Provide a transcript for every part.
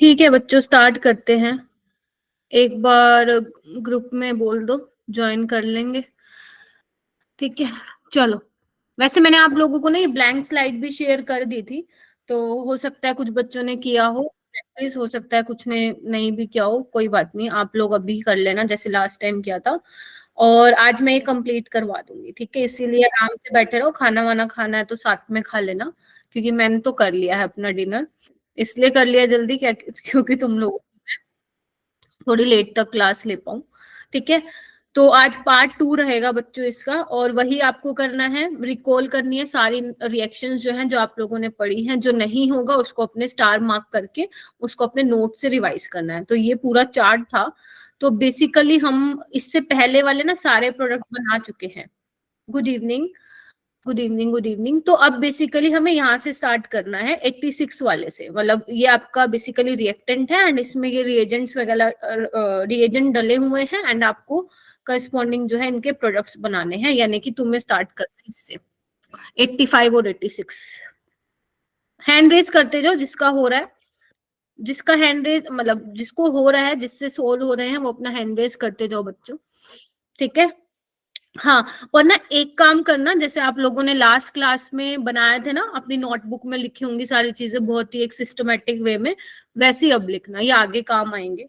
ठीक है बच्चों, स्टार्ट करते हैं। एक बार ग्रुप में बोल दो, ज्वाइन कर लेंगे। ठीक है, चलो। वैसे मैंने आप लोगों को ना ये ब्लैंक स्लाइड भी शेयर कर दी थी, तो हो सकता है कुछ बच्चों ने किया हो प्रैक्टिस, हो सकता है कुछ ने नहीं भी किया हो। कोई बात नहीं, आप लोग अभी कर लेना जैसे लास्ट टाइम किया था। और आज मैं ये कंप्लीट करवा दूंगी, ठीक है? इसीलिए आराम से बैठे रहो। खाना वाना खाना है तो साथ में खा लेना, क्योंकि मैंने तो कर लिया है अपना डिनर। इसलिए कर लिया जल्दी क्या, क्योंकि तुम लोग थोड़ी लेट तक क्लास ले पाऊं। ठीक है, तो आज पार्ट 2 रहेगा बच्चों इसका, और वही आपको करना है, रिकॉल करनी है सारी रिएक्शंस जो हैं, जो आप लोगों ने पढ़ी हैं। जो नहीं होगा उसको अपने स्टार मार्क करके उसको अपने नोट से रिवाइज करना है। तो ये पूरा चार्ट था। तो बेसिकली हम इससे पहले वाले ना सारे प्रोडक्ट बना चुके हैं। Good evening, good evening, good evening. तो अब बेसिकली हमें यहाँ से स्टार्ट करना है 86 वाले से। मतलब ये आपका बेसिकली रिएक्टेंट है, एंड इसमें ये रिएजेंट्स वगैरह रिएजेंट डले हुए हैं, एंड आपको करस्पॉन्डिंग जो है इनके प्रोडक्ट्स बनाने हैं, यानी कि तुम्हें स्टार्ट करना है इससे 85 और 86। हैंड रेज करते जाओ जिसका हो रहा है, जिसका हैंड रेज मतलब जिसको हो रहा है, जिससे सोल्व हो रहे हैं, वो अपना हैंड रेज करते जाओ बच्चों। ठीक है, हाँ। और ना एक काम करना, जैसे आप लोगों ने लास्ट क्लास में बनाए थे ना, अपनी नोटबुक में लिखी होंगी सारी चीजें बहुत ही एक सिस्टमेटिक वे में, वैसे ही अब लिखना, ये आगे काम आएंगे।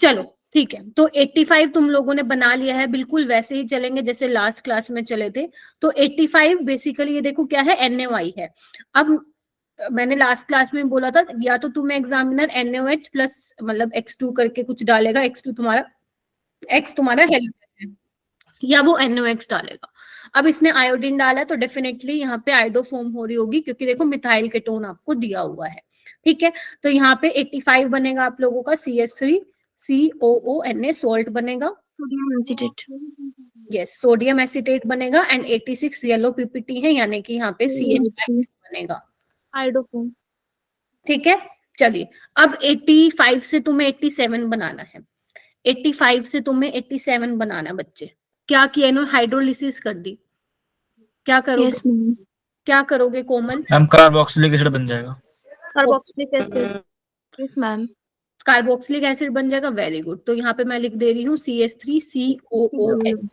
चलो ठीक है, तो 85 तुम लोगों ने बना लिया है, बिल्कुल वैसे ही चलेंगे जैसे लास्ट क्लास में चले थे। तो 85 बेसिकली ये देखो क्या है, NaOI है। अब मैंने लास्ट क्लास में बोला था, या तो तुम्हें एग्जामिनर NaOH प्लस मतलब X2 करके कुछ डालेगा, X2 तुम्हारा X तुम्हारा हेल्प है, या वो NOx डालेगा। अब इसने आयोडीन डाला है तो डेफिनेटली यहाँ पे आयोडो फॉर्म हो रही होगी, क्योंकि देखो मिथाइल केटोन आपको दिया हुआ है। ठीक है, तो यहाँ पे 85 बनेगा आप लोगों का CH3COONA सॉल्ट बनेगा, sodium acetate. Yes sodium acetate बनेगा, एंड 86 येलो पीपीटी है, यानी कि यहाँ पे CH बनेगा, आयोडोफॉर्म। ठीक है, चलिए। अब 85 से तुम्हें 87 बनाना है, 85 से तुम्हें 87 बनाना है बच्चे। क्या किया इन्होंने, हाइड्रोलिसिस कर दी। क्या करोगे? Yes ma'am. क्या करोगे कोमल? मैम कार्बोक्सिलिक एसिड बन जाएगा। Carboxylic acid. Yes ma'am. Carboxylic acid बन जाएगा, वेरी गुड। तो यहाँ पे मैं लिख दे रही हूँ CH3COOH,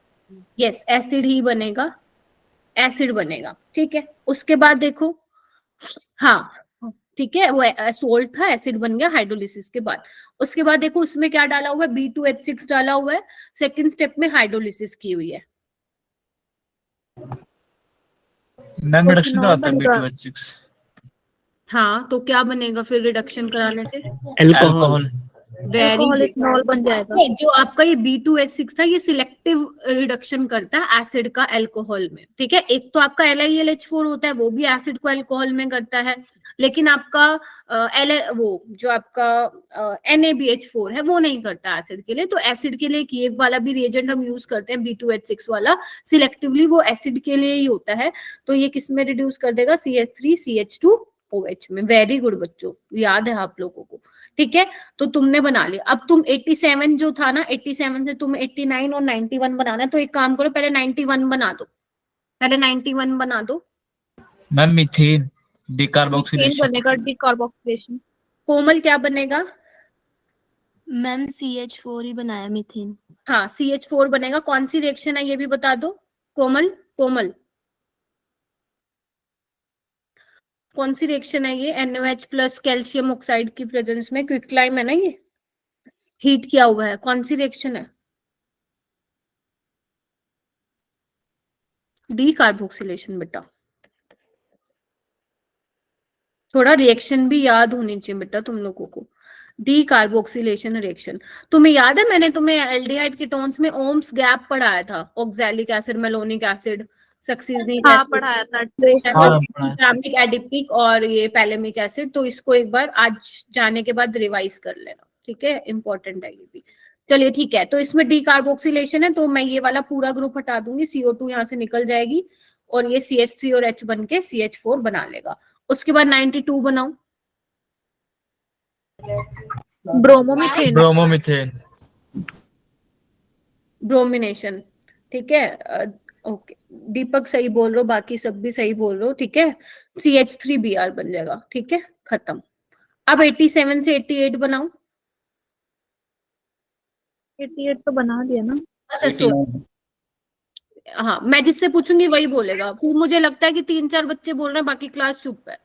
यस एसिड ही बनेगा, एसिड बनेगा। ठीक है, उसके बाद देखो, हाँ ठीक है, वो सोल्ट था, एसिड बन गया हाइड्रोलिसिस के बाद। उसके बाद देखो उसमें क्या डाला हुआ है, B2H6 डाला हुआ है, सेकंड स्टेप में हाइड्रोलिसिस की हुई है। मैम रिडक्शन कराता है B2H6। हाँ, तो क्या बनेगा फिर रिडक्शन कराने से? अल्कोहल। अल्कोहल इथनॉल बन जाएगा। जो आपका ये B2H6 था, ये सिलेक्टिव रिडक्शन करता है एसिड का अल्कोहल में। ठीक है, एक तो आपका LiLH4 होता है, वो भी एसिड को अल्कोहल में करता है, लेकिन आपका वो जो आपका NaBH4 है वो नहीं करता एसिड के लिए। तो एसिड के लिए ये वाला भी रिएजेंट हम यूज करते हैं, B2H6 वाला, सिलेक्टिवली वो एसिड के लिए ही होता है। तो ये किस में रिड्यूस कर देगा, CH3CH2OH में। वेरी गुड बच्चों, याद है आप लोगों को। ठीक है, तो तुमने बना लिया। अब तुम 87 जो था ना, 87 से तुम्हें 89 और 91 बनाना है। तो एक काम करो, पहले 91 बना दो, पहले 91 बना दो। मैम मीथेन डिकार्बोक्सिलेशन बनेगा, डिकार्बोक्सिलेशन। कोमल क्या बनेगा? मैम CH4 ही बनाया मीथेन। हाँ CH4 बनेगा। कौन सी रिएक्शन है ये भी बता दो कोमल। कोमल कौन सी रिएक्शन है ये, NOH प्लस कैल्शियम ऑक्साइड की प्रेजेंस में, क्विकलाइम है ना, ये हीट किया हुआ है। कौन सी रिएक्शन है? डिकार्बोक्सिलेशन बेटा, थोड़ा रिएक्शन भी याद होनी चाहिए बेटा तुम लोगों को। डिकार्बोक्सिलेशन रिएक्शन तुम्हें याद है, मैंने तुम्हें एल्डिहाइड कीटोन्स में ओम्स गैप पढ़ाया था, oxalic acid, malonic acid, succinic हाँ एसिड, पढ़ाया था। ग्लूटामिक एडिपिक और ये पैलेमिक एसिड। तो इसको एक बार आज जाने के बाद रिवाइज कर लेना, ठीक है, इंपॉर्टेंट है ये भी। चलिए ठीक है, तो इसमें डिकार्बोक्सिलेशन है, तो मैं ये वाला पूरा ग्रुप हटा दूंगी, CO2 यहाँ से निकल जाएगी, और ये CH3 और H बन के CH4 बना लेगा। उसके बाद 92 बनाओ, ब्रोमोमीथेन। ब्रोमोमीथेन। ब्रोमिनेशन। ठीक है, ओके दीपक सही बोल रहे हो, बाकी सब भी सही बोल रहे हो, ठीक है। CH3Br बन जाएगा, ठीक है, खत्म। अब 87 से 88 बनाओ। 88 तो बना दिया ना। अच्छा सो हाँ, मैं जिससे पूछूंगी वही बोलेगा। फिर मुझे लगता है कि 3-4 बच्चे बोल रहे हैं, बाकी क्लास चुप है।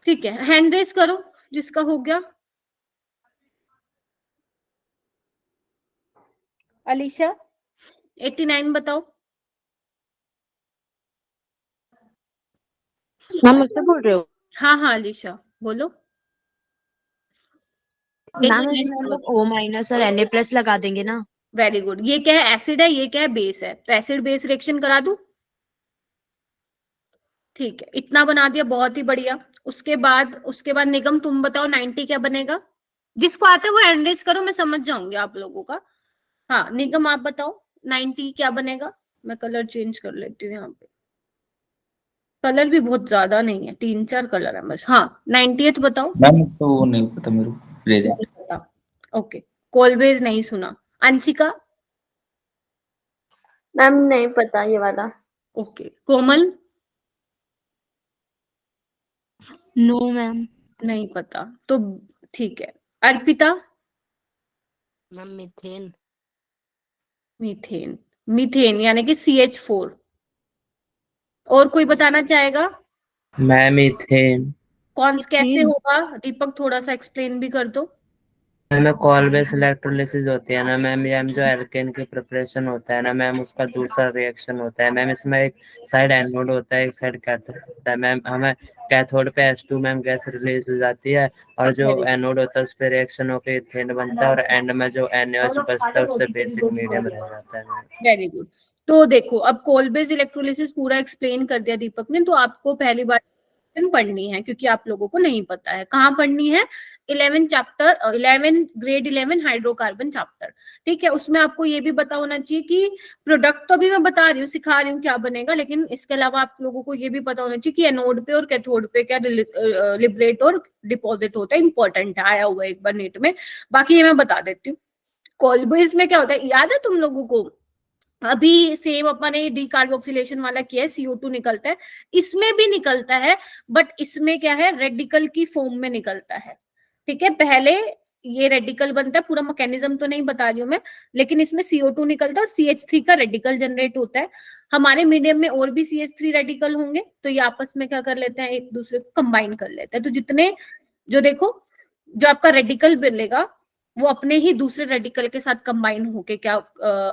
ठीक है, हैंड रेस करो जिसका हो गया। अलीशा 89 बताओ। मैम मुझसे बोल रहे हो? हाँ हाँ अलीशा बोलो। मैम इसमें हम लोग O माइनस और Na+ लगा देंगे ना? Very good. ये क्या है, एसिड है, ये क्या है, बेस है। तो एसिड बेस रिएक्शन करा दूं? ठीक है, इतना बना दिया, बहुत ही बढ़िया। उसके बाद निगम तुम बताओ 90 क्या बनेगा। जिसको आता है वो हैंड रेस करो, मैं समझ जाऊंगी आप लोगों का। हाँ निगम आप बताओ 90 क्या बनेगा। मैं कलर चेंज कर लेती हूँ यहाँ पे। कलर भी बहुत ज्यादा नहीं है, 3-4 कलर है बस। हाँ 90th बताओ। मैम तो वो नहीं पता मेरे को, प्रेजेंट। नहीं पता, ओके। कोलबेज नहीं सुना। अंशिका? मैम नहीं पता ये वाला। ओके। कोमल? No ma'am. नहीं पता तो ठीक है। Arpita? Ma'am methane. Methane. Methane यानी कि CH4। और कोई बताना चाहेगा? मैं मीथेन। कौन कैसे मीथेन। होगा? दीपक थोड़ा सा एक्सप्लेन भी कर दो। मैम कॉल बेस इलेक्ट्रोलिसिस होती है ना मैम, ये जो एल्केन की प्रिपरेशन होता है ना मैम, उसका दूसरा रिएक्शन होता है मैम। इसमें एक साइड एनोड होता है, एक साइड कैथोड होता है मैम। हमें कैथोड पे H2 मैम गैस रिलीज हो जाती है, और जो एनोड होता है उस पे रिएक्शन होकर इथेन बनता है, और एंड में जो NaOH बचता है उससे बेसिक मीडियम रह जाता है मैम। Very good. तो देखो, अब कोलबेज इलेक्ट्रोलिसिस पूरा एक्सप्लेन कर दिया दीपक ने, तो आपको पहली बार पढ़नी है, क्योंकि आप लोगों को नहीं पता है। कहाँ पढ़नी है? 11 ग्रेड 11 हाइड्रोकार्बन चैप्टर। ठीक है, उसमें आपको ये भी पता होना चाहिए कि प्रोडक्ट तो अभी मैं बता रही हूँ, सिखा रही हूँ क्या बनेगा, लेकिन इसके अलावा आप लोगों को ये भी पता होना चाहिए कि एनोड पे और कैथोड पे क्या लिबरेट और डिपॉजिट होता है। इंपॉर्टेंट है, आया हुआ है एक बार नीट में। बाकी ये मैं बता देती हूँ। कोलबेज में क्या होता है, याद है तुम लोगों को? अभी सेम अपने डीकार्बोक्सिलेशन वाला किया है, CO2 निकलता है, इसमें भी निकलता है, बट इसमें क्या है, रेडिकल की फॉर्म में निकलता है। ठीक है, पहले ये रेडिकल बनता है, पूरा मैकेनिज्म तो नहीं बता रही हूँ मैं, लेकिन इसमें CO2 निकलता है और CH3 का रेडिकल जनरेट होता है। हमारे मीडियम में और भी CH3 रेडिकल होंगे, तो ये आपस में क्या कर लेते हैं, एक दूसरे को कंबाइन कर लेते हैं। तो जितने जो देखो, जो आपका रेडिकल मिलेगा वो अपने ही दूसरे रेडिकल के साथ कंबाइन होके क्या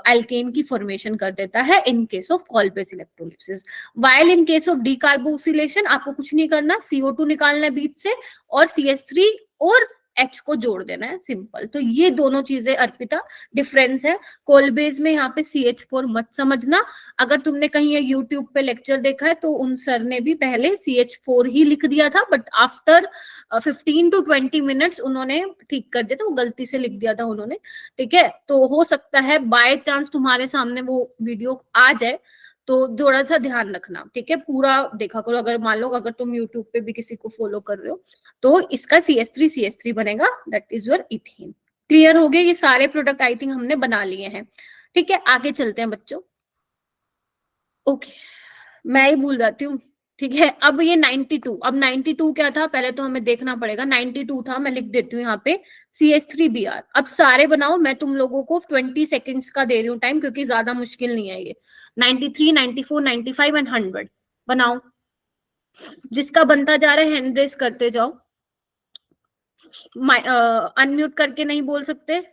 एल्केन की फॉर्मेशन कर देता है in case of Kolbe's electrolysis. While in case of decarboxylation आपको कुछ नहीं करना, CO2 निकालना है बीच से और CH3 और H को जोड़ देना है, सिंपल। तो ये दोनों चीजें अर्पिता डिफरेंस है। कोलबेज में यहाँ पे CH4 मत समझना। अगर तुमने कहीं ये यूट्यूब पे लेक्चर देखा है तो उन सर ने भी पहले CH4 ही लिख दिया था, बट आफ्टर 15 to 20 मिनट्स उन्होंने ठीक कर दिया था, वो गलती से लिख दिया था उन्होंने। ठीक है, तो हो सकता है बाय चांस तुम्हारे सामने वो वीडियो आ जाए, तो थोड़ा सा ध्यान रखना। ठीक है, पूरा देखा करो। अगर मान लो अगर तुम यूट्यूब पे भी किसी को फॉलो कर रहे हो, तो इसका CH3 बनेगा, that is your ethane. Clear हो गए? ये सारे प्रोडक्ट आई थिंक हमने बना लिए हैं। ठीक है, आगे चलते हैं बच्चों। ओके, मैं ही भूल जाती हूँ। ठीक है, अब ये 92, अब 92 क्या था पहले तो हमें देखना पड़ेगा। 92 था, मैं लिख देती हूँ यहाँ पे CH3Br। अब सारे बनाओ, मैं तुम लोगों को 20 सेकेंड्स का दे रही हूँ टाइम, क्योंकि ज्यादा मुश्किल नहीं है ये। 93, 94, 95 एंड 100 बनाओ। जिसका बनता जा रहा है हैंड रेस करते जाओ। अनम्यूट करके नहीं बोल सकते।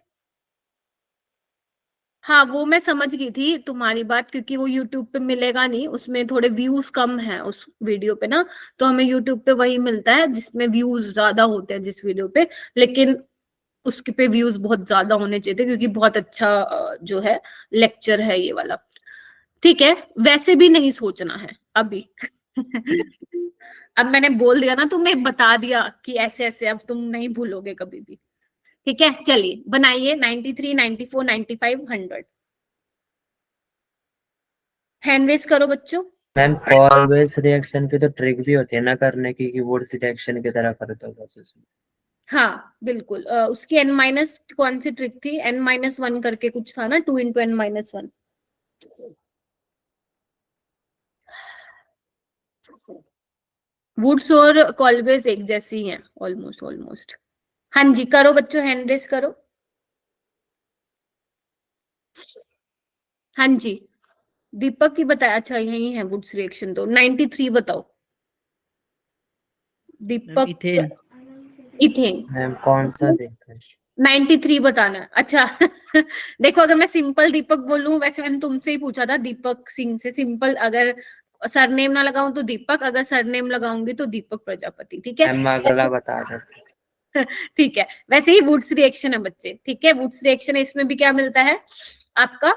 हाँ वो मैं समझ गई थी तुम्हारी बात, क्योंकि वो YouTube पे मिलेगा नहीं, उसमें थोड़े व्यूज कम है उस वीडियो पे ना, तो हमें YouTube पे वही मिलता है जिसमें व्यूज ज्यादा होते हैं जिस वीडियो पे। लेकिन उसके पे व्यूज बहुत ज्यादा होने चाहिए थे, क्योंकि बहुत अच्छा जो है लेक्चर है ये वाला। ठीक है, वैसे भी नहीं सोचना है अभी। अब मैंने बोल दिया ना, तुम्हें बता दिया कि ऐसे ऐसे, अब तुम नहीं भूलोगे कभी भी। ठीक है, चलिए बनाइए 93, 94, 95, 100। हैंड रेस करो बच्चों। मैम कॉल बेस रिएक्शन की तो ट्रिक भी होती है ना करने की, कि वुड्स रिएक्शन की तरह कर दो बस उसमें। हाँ बिल्कुल, उसकी N माइनस कौन सी ट्रिक थी, N-1 करके कुछ था ना, 2 into N-1। वुड्स और कॉल्वेज एक जैसी हैं, ऑलमोस्ट ऑलमोस्ट। हाँ जी, करो बच्चों, हैंड रेस करो। हाँ जी, दीपक की बताया। अच्छा यही है वुड्स रिएक्शन। तो 93 बताओ दीपक। इथेन। इथेन। मैम कौन सा देखा है? 93 बताना है। अच्छा देखो, अगर मैं सिंपल दीपक बोलूं, वैसे मैंने तुमसे ही पूछा था दीपक सिंह से, सिंपल अगर सरनेम ना लगाऊं तो दीपक, अगर सरनेम लगाऊंगी तो दीपक प्रजापति। ठीक है, मैम अगला बता दो। ठीक है। वैसे ही वुड्स रिएक्शन है बच्चे, ठीक है। वुड्स रिएक्शन है, इसमें भी क्या मिलता है आपका,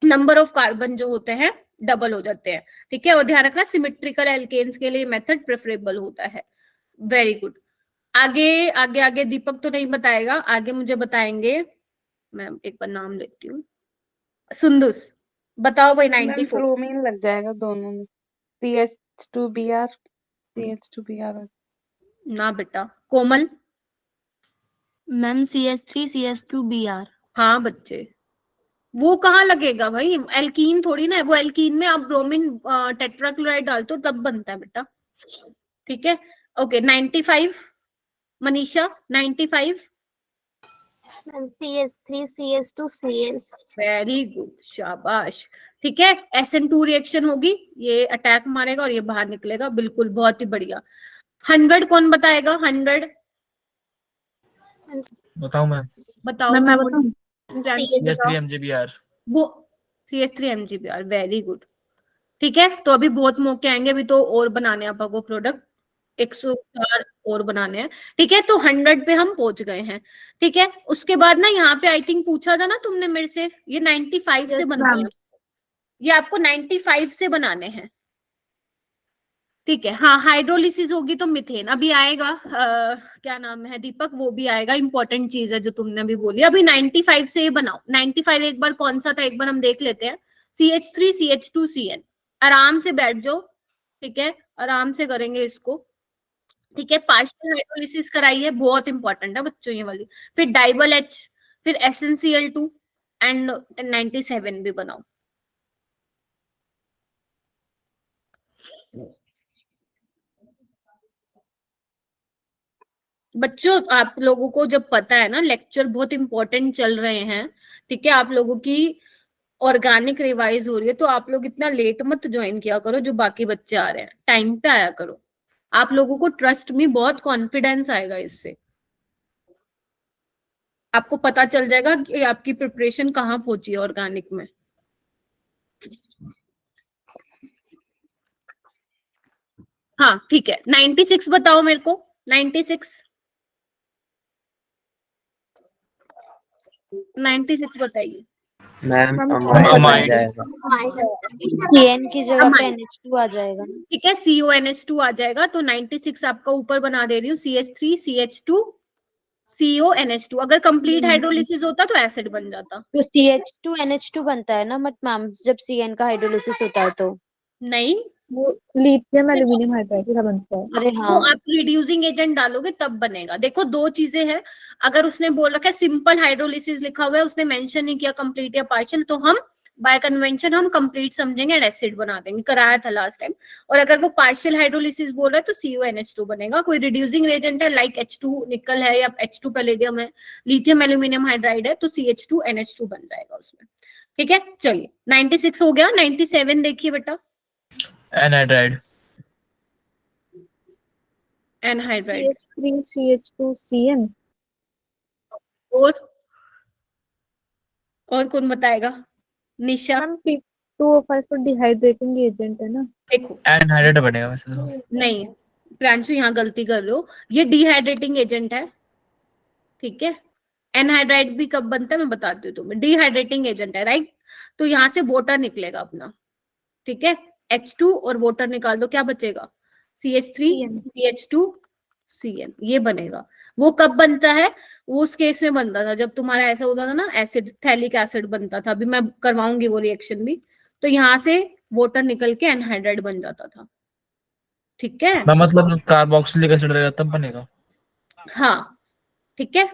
नंबर ऑफ कार्बन जो होते हैं डबल हो जाते हैं। ठीक है, और ध्यान रखना सिमेट्रिकल एल्केन्स के लिए मेथड प्रेफरेबल होता है। Very good. आगे आगे आगे दीपक तो नहीं बताएगा, आगे मुझे बताएंगे। मैं एक बार नाम लेती हूँ। सुंदुस, बताओ भाई। मैम 94। ब्रोमीन लग जाएगा दोनों में। CH2Br CH2Br। ना बेटा। कोमल। Ma'am CH3CH2Br। हाँ बच्चे, वो कहाँ लगेगा भाई, एल्कीन थोड़ी ना है वो। एल्कीन में आप ब्रोमीन टेट्राक्लोराइड डालते हो तब बनता है बेटा। ठीक है, okay. 95 Manisha, 95। CH3CH2Cl। Very good, शाबाश। ठीक है, SN2 रिएक्शन होगी, ये अटैक मारेगा और ये बाहर निकलेगा। बिल्कुल, बहुत ही बढ़िया। 100 कौन बताएगा? 100 बताओ मैम। बताओ। मैं बताऊं? प्रांशु बताओ। CH3MGBr। वो CH3MGBr, वेरी गुड। ठीक है, तो अभी बहुत मौके आएंगे, अभी तो और बनाने हैं आपको प्रोडक्ट, 104 और बनाने हैं। ठीक है, तो 100 पे हम पहुंच गए हैं। ठीक है, उसके बाद ना यहाँ पे आई थिंक पूछा था ना तुमने मेरे से, ये 95 से Yes, बनते ma'am. हैं। ये आपको 95 से बनाने हैं। ठीक है, हाँ। हाइड्रोलिसिस होगी तो मिथेन अभी आएगा। क्या नाम है दीपक, वो भी आएगा। इंपॉर्टेंट चीज है जो तुमने अभी बोली। अभी 95 से ही बनाओ। 95 एक बार कौन सा था, एक बार हम देख लेते हैं। CH3CH2Cn। आराम से बैठ जाओ। ठीक है, आराम से करेंगे इसको। ठीक है, पार्शियल हाइड्रोलिसिस कराई है, बहुत इंपॉर्टेंट है बच्चों ये वाली। फिर डाइबल H, फिर SnCl2 एंड 97 भी बनाओ। बच्चों आप लोगों को जब पता है ना, लेक्चर बहुत इंपॉर्टेंट चल रहे हैं। ठीक है, आप लोगों की ऑर्गेनिक रिवाइज हो रही है, तो आप लोग इतना लेट मत ज्वाइन किया करो जो बाकी बच्चे आ रहे हैं। टाइम पे आया करो। आप लोगों को ट्रस्ट में बहुत कॉन्फिडेंस आएगा इससे। आपको पता चल जाएगा कि आपकी प्रिपरेशन कहाँ पहुंची है ऑर्गेनिक में। हाँ ठीक है, 96 बताओ मेरे को। 96 बताइए। मैम अमाइड अमाइड जाएगा। CN की जगह पे अमाइड। NH2 आ जाएगा। ठीक है, CONH2 आ जाएगा। तो 96 आपका ऊपर बना दे रही हूँ। CH3CH2 CONH2। अगर कंप्लीट हाइड्रोलिसिस होता तो एसिड बन जाता। तो CH2 NH2 बनता है ना, बट मैम जब CN का हाइड्रोलिसिस होता है तो। नहीं, वो लिथियम एल्यूमिनियम हाइड्राइड का बनता है। अरे तो हाँ। आप रिड्यूसिंग एजेंट डालोगे तब बनेगा। देखो दो चीजें हैं। अगर उसने बोल रखा है सिंपल हाइड्रोलिसिस लिखा हुआ है, उसने मेंशन नहीं किया कंप्लीट या पार्शियल, तो हम बाय कन्वेंशन हम कंप्लीट समझेंगे एंड एसिड बना देंगे। कराया था लास्ट टाइम। और अगर वो पार्शियल हाइड्रोलिसिस बोल रहा है तो CONH2 बनेगा। कोई रिड्यूसिंग एजेंट है लाइक H2 निकल है या H2 पैलेडियम है, लिथियम एल्यूमिनियम हाइड्राइड है, तो CH2NH2 बन जाएगा उसमें। ठीक है, चलिए 96 हो गया। 97 देखिए बेटा। एनहाइड्राइड। एनहाइड्राइड। CH3CH2Cn। और कौन बताएगा? निशा। मैम P2O5 तो डिहाइड्रेटिंग एजेंट है ना। देखो एनहाइड्रेट बनेगा वैसे तो। नहीं, प्रांशु यहाँ गलती कर रहे हो। ये डिहाइड्रेटिंग एजेंट है। ठीक है, एनहाइड्राइड भी कब बनता है मैं बताती हूँ तुम्हें। डिहाइड्रेटिंग एजेंट है, राइट। तो यहाँ से वाटर निकलेगा अपना। ठीक है, H2 और वाटर निकाल दो, क्या बचेगा? CH3 CN। CH2 CN, ये बनेगा। वो कब बनता है? वो उस केस में बनता था जब तुम्हारा ऐसा होता था ना, एसिड थैलिक एसिड बनता था। अभी मैं करवाऊंगी वो रिएक्शन भी। तो यहाँ से वाटर निकल के एनहाइड्राइड बन जाता था। ठीक है, मैं मतलब कार्बोक्सिलिक एसिड रहेगा तब बनेगा। हाँ ठीक है,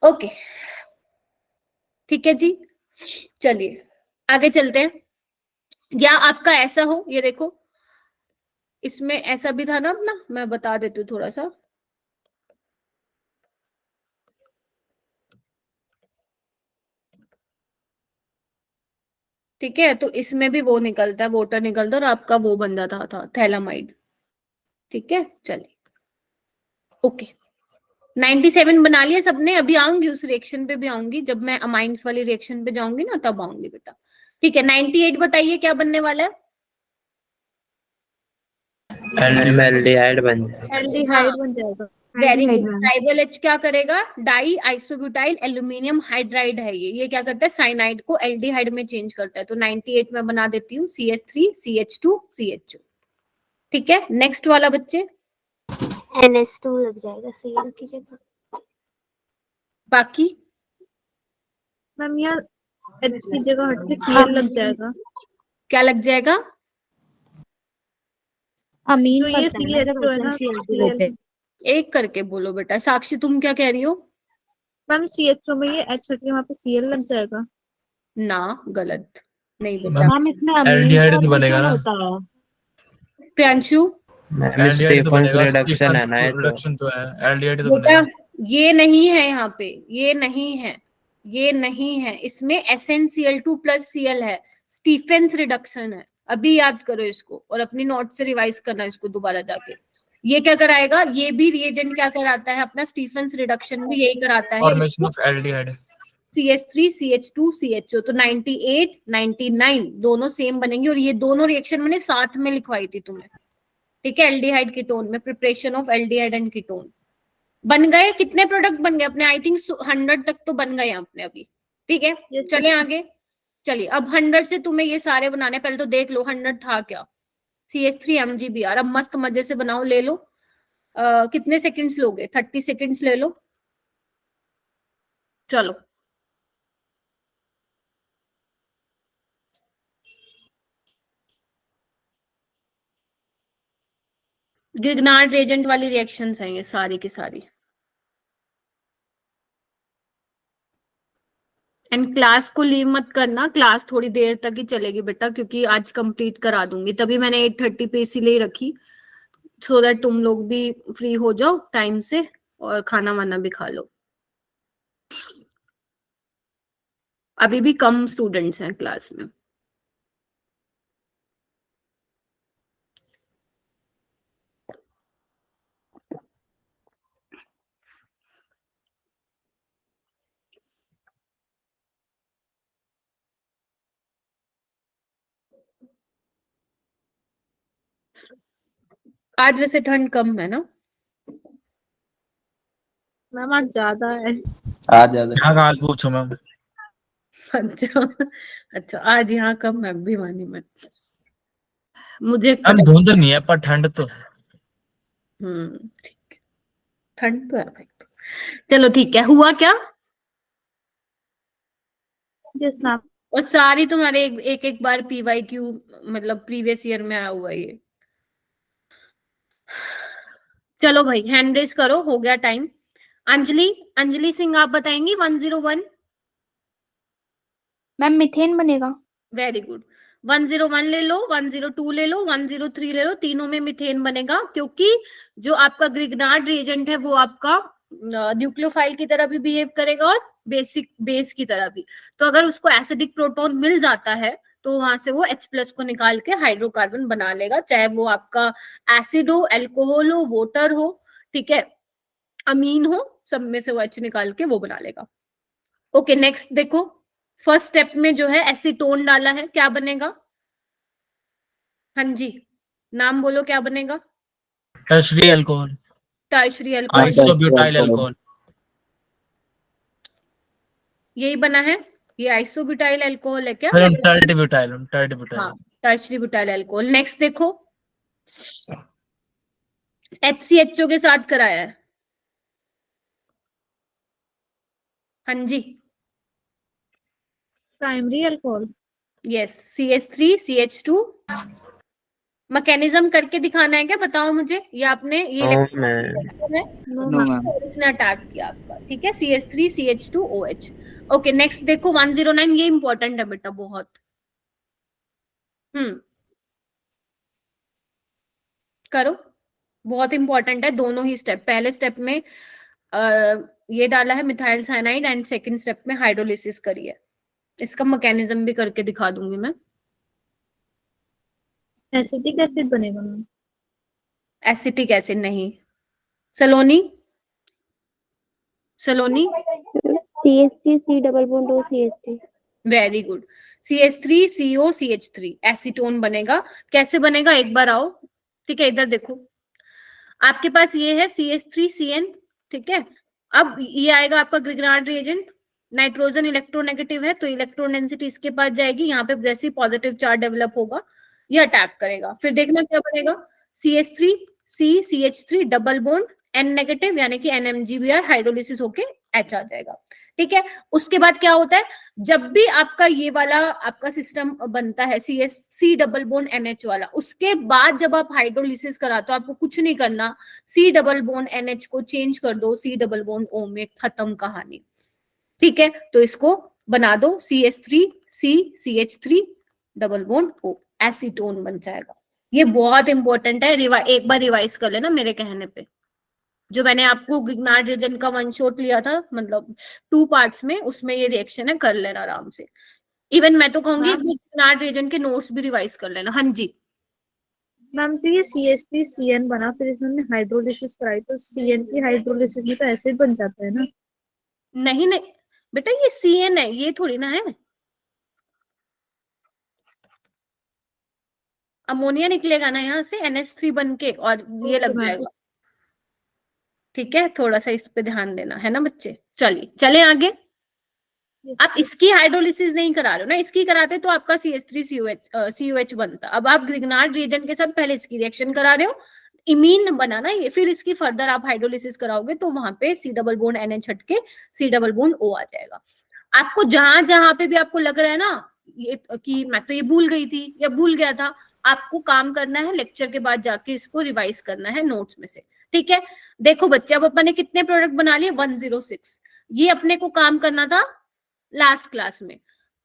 ओके। ठीक है जी, चलिए आगे चलते हैं। या आपका ऐसा हो, ये देखो इसमें ऐसा भी था ना अपना, मैं बता देती हूँ थोड़ा सा। ठीक है, तो इसमें भी वो निकलता है, वोटर निकलता है, और आपका वो बन जाता था थैलामाइड। ठीक है, चलिए ओके। 97 बना लिया सबने। अभी आऊंगी उस रिएक्शन पे भी आऊंगी, जब मैं अमाइंस वाली रिएक्शन पे जाऊंगी ना तब आऊंगी बेटा। ठीक है, 98 बताइए क्या बनने वाला है। मैम एल्डिहाइड बन जाएगा। एल्डिहाइड बन जाएगा। Very good. ट्राइबल एच क्या करेगा, डाई आइसोब्यूटाइल एल्यूमिनियम हाइड्राइड है ये क्या करता है, साइनाइड को एल्डिहाइड में चेंज करता है। तो 98 में बना देती हूँ CH3 CH2 CH2। ठीक है, नेक्स्ट वाला बच्चे। NH2 लग जाएगा Cl की जगह। बाकी मैम यहाँ H की जगह हट के Cl लग जाएगा। क्या लग जाएगा, अमीन तो ये बनता है ना, CH2 है ना, Cl। एक करके बोलो बेटा। साक्षी तुम क्या कह रही हो। मैम CH2 में ये H हट के वहाँ पे Cl लग जाएगा। ना, गलत नहीं बेटा। मैम इसमें अमीन एल्डिहाइड का तो बनेगा रिएक्शन ना। होता है। प्रियांशु मैम एल्डिहाइड तो स्टीफंस बनेगा, रिडक्शन है ना ये तो। रिडक्शन तो है, एल्डिहाइड तो बेटा बनेगा। ये नहीं है यहाँ पे, ये नहीं है, ये नहीं है। इसमें SnCl2 प्लस Cl है, स्टीफेंस रिडक्शन है। अभी याद करो इसको और अपनी नोट से रिवाइज करना इसको दोबारा जाके। ये क्या कराएगा, ये भी रिएजेंट क्या कराता है अपना, स्टीफेंस रिडक्शन भी यही कराता है। Formation of aldehyde. CH3 CH2 CHO, तो 98 99 दोनों सेम बनेंगे, और ये दोनों रिएक्शन मैंने साथ में लिखवाई थी तुम्हें, ठीक है। एल्डिहाइड कीटोन में preparation of aldehyde and ketone बन गए। कितने प्रोडक्ट बन गए अपने, आई थिंक 100 तक तो बन गए अपने अभी, ठीक है। चले आगे, चलिए अब 100 से तुम्हें ये सारे बनाने, पहले तो देख लो 100 था क्या। CH3 MgBr, अब मस्त मजे से बनाओ, ले लो। कितने सेकंड्स लोगे, 30 सेकंड्स ले लो, चलो। ग्रिग्नार्ड रेजेंट वाली रिएक्शंस हैं ये सारी की सारी। एंड क्लास को लीव मत करना, क्लास थोड़ी देर तक ही चलेगी बेटा, क्योंकि आज कंप्लीट करा दूंगी, तभी मैंने 8:30 पे इसीलिए रखी, सो दैट तुम लोग भी फ्री हो जाओ टाइम से और खाना वाना भी खा लो। अभी भी कम स्टूडेंट्स हैं क्लास में। आज वैसे ठंड कम है ना मैम आज ज्यादा है। आज ज्यादा यहाँ का हाल पूछो मैम। अच्छा अच्छा, आज यहाँ कम है भिवानी में, मुझे मैम धुंध नहीं है पर ठंड तो है। ठीक, ठंड तो है भाई। चलो ठीक है, हुआ क्या, यस मैम। और सारी तुम्हारे एक एक बार PYQ मतलब प्रीवियस ईयर में आया हुआ ये। चलो भाई हैंड रेस करो, हो गया टाइम। अंजलि, अंजलि सिंह आप बताएंगी 101। मैम मिथेन बनेगा। Very good. 101 ले लो, 102 ले लो, 103 ले लो, तीनों में मिथेन बनेगा, क्योंकि जो आपका ग्रिग्नार्ड रिएजेंट है वो आपका न्यूक्लियोफाइल की तरह भी बिहेव करेगा और बेसिक बेस की तरह भी। तो अगर उसको एसिडिक प्रोटोन मिल जाता है तो वहां से वो H+ को निकाल के हाइड्रोकार्बन बना लेगा, चाहे वो आपका एसिड हो, एल्कोहल हो, वोटर हो, ठीक है, अमीन हो, सब में से वो H निकाल के वो बना लेगा। ओके नेक्स्ट देखो, फर्स्ट स्टेप में जो है एसीटोन डाला है, क्या बनेगा, हाँ जी नाम बोलो क्या बनेगा। Tertiary alcohol, tertiary alcohol, isobutyl alcohol. यही बना है, ये आइसोब्यूटाइल अल्कोहल है क्या। टर्टिब्यूटाइल, हाँ, टर्शियरी ब्यूटाइल अल्कोहल। नेक्स्ट देखो, HCHO के साथ कराया है, हाँ जी primary alcohol. Yes, CH3 CH2। Mechanism करके दिखाना है क्या, बताओ मुझे, ये आपने ये नो lecture मैम, है, नो नो मैम। मैम। इसने अटैक किया आपका, ठीक है। CH3 CH2 OH। Okay next देखो 109, ये इंपॉर्टेंट है बेटा बहुत। करो, बहुत इंपॉर्टेंट है दोनों ही स्टेप। पहले स्टेप में ये डाला है methyl cyanide and second step में हाइड्रोलिसिस करी है। इसका मैकेनिज्म भी करके दिखा दूंगी मैं। एसिटिक एसिड बनेगा मैम। एसिटिक एसिड नहीं, सलोनी CH3 C double bond O CH3। Very good, CH3CO CH3 acetone बनेगा। कैसे बनेगा एक बार आओ, ठीक है इधर देखो, आपके पास ये है CH3CN, ठीक है। अब ये आएगा आपका ग्रिग्नार्ड रिएजेंट, नाइट्रोजन इलेक्ट्रोनेगेटिव है तो इलेक्ट्रॉन डेंसिटी इसके पास जाएगी, यहाँ पे जैसे ही पॉजिटिव चार्ज डेवलप होगा ये अटैक करेगा। फिर देखना क्या बनेगा, CH3CCH3 double bond N negative यानी कि NMGBr हाइड्रोलिसिस होके H आ जाएगा, ठीक है। उसके बाद क्या होता है, जब भी आपका ये वाला आपका सिस्टम बनता है C डबल बॉन्ड NH वाला, उसके बाद जब आप हाइड्रोलिसिस कराते हो आपको कुछ नहीं करना, C डबल बॉन्ड NH को चेंज कर दो C डबल बॉन्ड O में, खत्म कहानी, ठीक है। तो इसको बना दो CH3CCH3 double bond O, acetone बन जाएगा। ये बहुत इंपॉर्टेंट है, एक बार रिवाइज कर लेना मेरे कहने पे। जो मैंने आपको ग्रिग्नार्ड रीजन का वन शॉट लिया था, मतलब 2 पार्ट्स में, उसमें ये रिएक्शन है, कर लेना आराम से। इवन मैं तो कहूंगी ग्रिग्नार्ड रीजन के नोट्स भी रिवाइज कर लेना। हाँ जी मैम, तो ये CH3CN बना, फिर इसमें हमने हाइड्रोलिसिस कराई तो CN की हाइड्रोलिसिस में तो एसिड बन जाता है ना? नहीं नहीं बेटा, ये CN है, ये थोड़ी ना है। अमोनिया निकलेगा ना यहाँ से NH3 बन के, और ये लग जाएगा, ठीक है। थोड़ा सा इस पे ध्यान देना है ना बच्चे। चलिए चले आगे। आप इसकी हाइड्रोलिसिस नहीं करा रहे हो ना, इसकी कराते तो आपका CH3COH बनता। अब आप ग्रिग्नार्ड रिएजेंट के साथ पहले इसकी रिएक्शन करा रहे हो, इमीन बना ना ये, फिर इसकी फर्दर आप हाइड्रोलिसिस कराओगे तो वहां पे C डबल बॉन्ड NH हट के C डबल बॉन्ड O आ जाएगा। आपको जहां जहां पे भी आपको लग रहा है ना ये कि मैं तो ये भूल गई थी या भूल गया था, आपको काम करना है, लेक्चर के बाद जाके इसको रिवाइज करना है नोट्स में से, ठीक है। देखो बच्चे, अब अपन ने कितने प्रोडक्ट बना लिए, 106। ये अपने को काम करना था लास्ट क्लास में।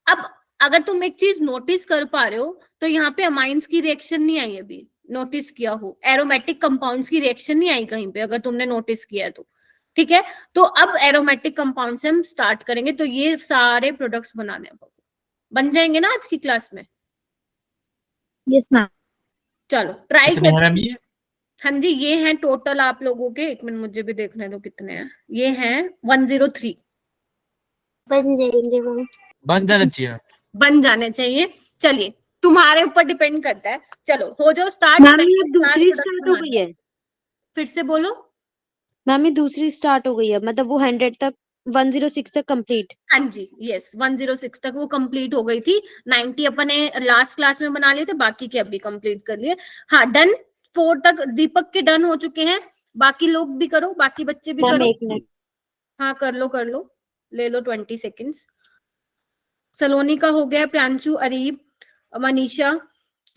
अब अगर तुम एक चीज नोटिस कर पा रहे हो तो यहाँ पे अमाइंस की रिएक्शन नहीं आई, अभी नोटिस किया हो, एरोमेटिक कंपाउंड्स की रिएक्शन नहीं आई कहीं पे, अगर तुमने नोटिस किया है तो, ठीक है। तो अब एरोमेटिक कंपाउंड से हम स्टार्ट करेंगे, तो ये सारे प्रोडक्ट्स बनाने बन जाएंगे ना आज की क्लास में। Yes ma'am. चलो ट्राई कितने हैं करते मैम हैं। ये? हाँ जी, ये हैं टोटल आप लोगों के, एक मिनट मुझे भी देखने दो कितने हैं। ये हैं 103। बन जाएंगे मैम। बन जाना चाहिए। बन जाने चाहिए। चलिए तुम्हारे ऊपर डिपेंड करता है, चलो हो जाओ स्टार्ट। मैम ये दूसरी स्टार्ट हो गई है। फिर से बोलो। मैम ये दूसरी स्टार्ट हो गई है, मतलब वो 100 तक 106 तक कंप्लीट। हाँ जी यस, 106 तक वो कंप्लीट हो गई थी। 90 अपने लास्ट क्लास में बना लिए थे, बाकी के अभी कंप्लीट कर लिए। हाँ डन, 4 तक दीपक के डन हो चुके हैं, बाकी लोग भी करो, बाकी बच्चे भी मैम करो। एक मिनट। हाँ कर लो, ले लो 20 सेकेंड्स। सलोनी का हो गया, प्रियांशु, अरीब, मनीषा,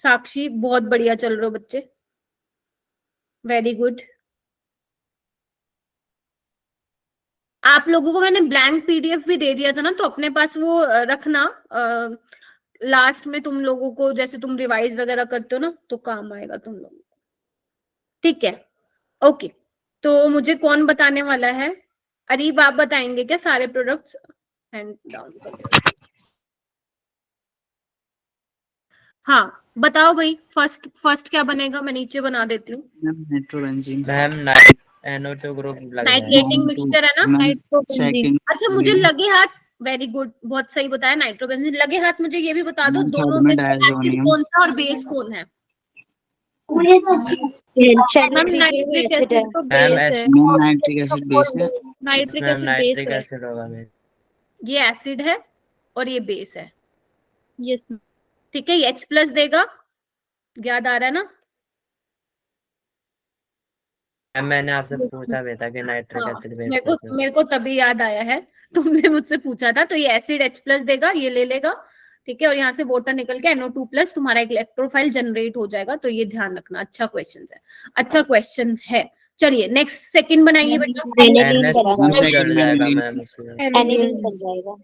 साक्षी, बहुत बढ़िया चल रहे हो बच्चे, वेरी गुड। आप लोगों को मैंने ब्लैंक PDF भी दे दिया था ना, तो अपने पास वो रखना, लास्ट में तुम लोगों को जैसे तुम रिवाइज वगैरह करते हो ना तो काम आएगा तुम लोगों को, ठीक है। ओके, तो मुझे कौन बताने वाला है? अरीब आप बताएंगे क्या सारे प्रोडक्ट्स? हैंड डाउन कर। हाँ बताओ भाई, फर्स्ट क्या बनेगा? मैं नीचे बना देती हूँ। नाइट्रोबेंजीन मैम NO2 ग्रुप लग नाइट्रेटिंग मिक्सचर है ना, नाइट्रोबेंजीन। सेकंड अच्छा मुझे लगे हाथ, वेरी गुड, बहुत सही बताया, नाइट्रोबेंजीन। लगे हाथ मुझे ये भी बता दो, दोनों में से एसिड कौन सा और बेस कौन है? मैम नाइट्रिक एसिड तो बेस है। नाइट्रिक एसिड बेस है। Nitric ma'am acid nitric base है। एसिड होगा मैम। ये एसिड है और ये बेस है, यस मैम। ठीक है। ये H+ देगा, याद आ रहा है ना? मैंने आपसे पूछा भी था कि नाइट्रिक हाँ, एसिड बेस मेरे को तभी याद आया है, तुमने मुझसे पूछा था। तो ये एसिड H+ देगा, ये ले लेगा, ठीक है। और यहाँ से वाटर निकल के NO2+, तुम्हारा एक इलेक्ट्रोफाइल जनरेट हो जाएगा, तो ये ध्यान रखना। अच्छा क्वेश्चन है, अच्छा क्वेश्चन है। चलिए नेक्स्ट सेकंड बनाइए बेटा। एनिलीन बन मैम जाएगा। सेकंड जाएगा एनिलीन। मैम। एनिलीन बन जाएगा।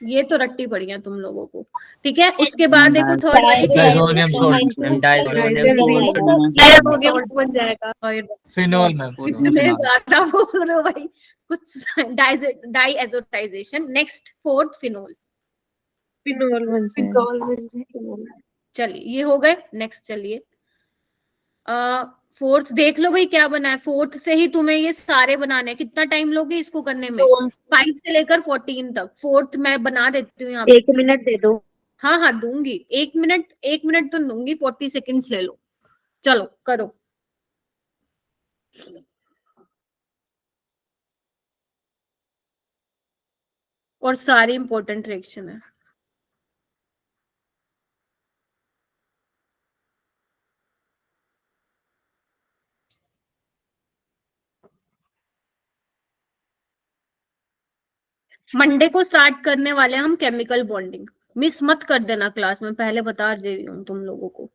ये तो रट्टी पड़ी है तुम लोगों को। ठीक है, उसके बाद देखो थर्ड वाली diazonium salt, ma'am diazonium salt बन जाएगा। फिनोल मैम, इतने ज्यादा बोल रहे हो भाई, कुछ diazotisation. Next fourth phenol. Phenol बन जाएगा। चलिए ये हो गए। नेक्स्ट चलिए फोर्थ देख लो भाई क्या बना है। फोर्थ से ही तुम्हें ये सारे बनाने हैं। कितना टाइम लोगे इसको करने में? 5 से लेकर 14 तक। फोर्थ मैं बना देती हूँ यहाँ पे। 1 मिनट दे दो। हाँ हाँ दूंगी, 1 मिनट तो दूंगी, 40 सेकेंड्स ले लो। चलो करो। और सारी इंपॉर्टेंट रिएक्शन है। मंडे को स्टार्ट करने वाले हम केमिकल बॉन्डिंग। मिस मत कर देना क्लास में, पहले बता दे रही हूँ तुम लोगों को।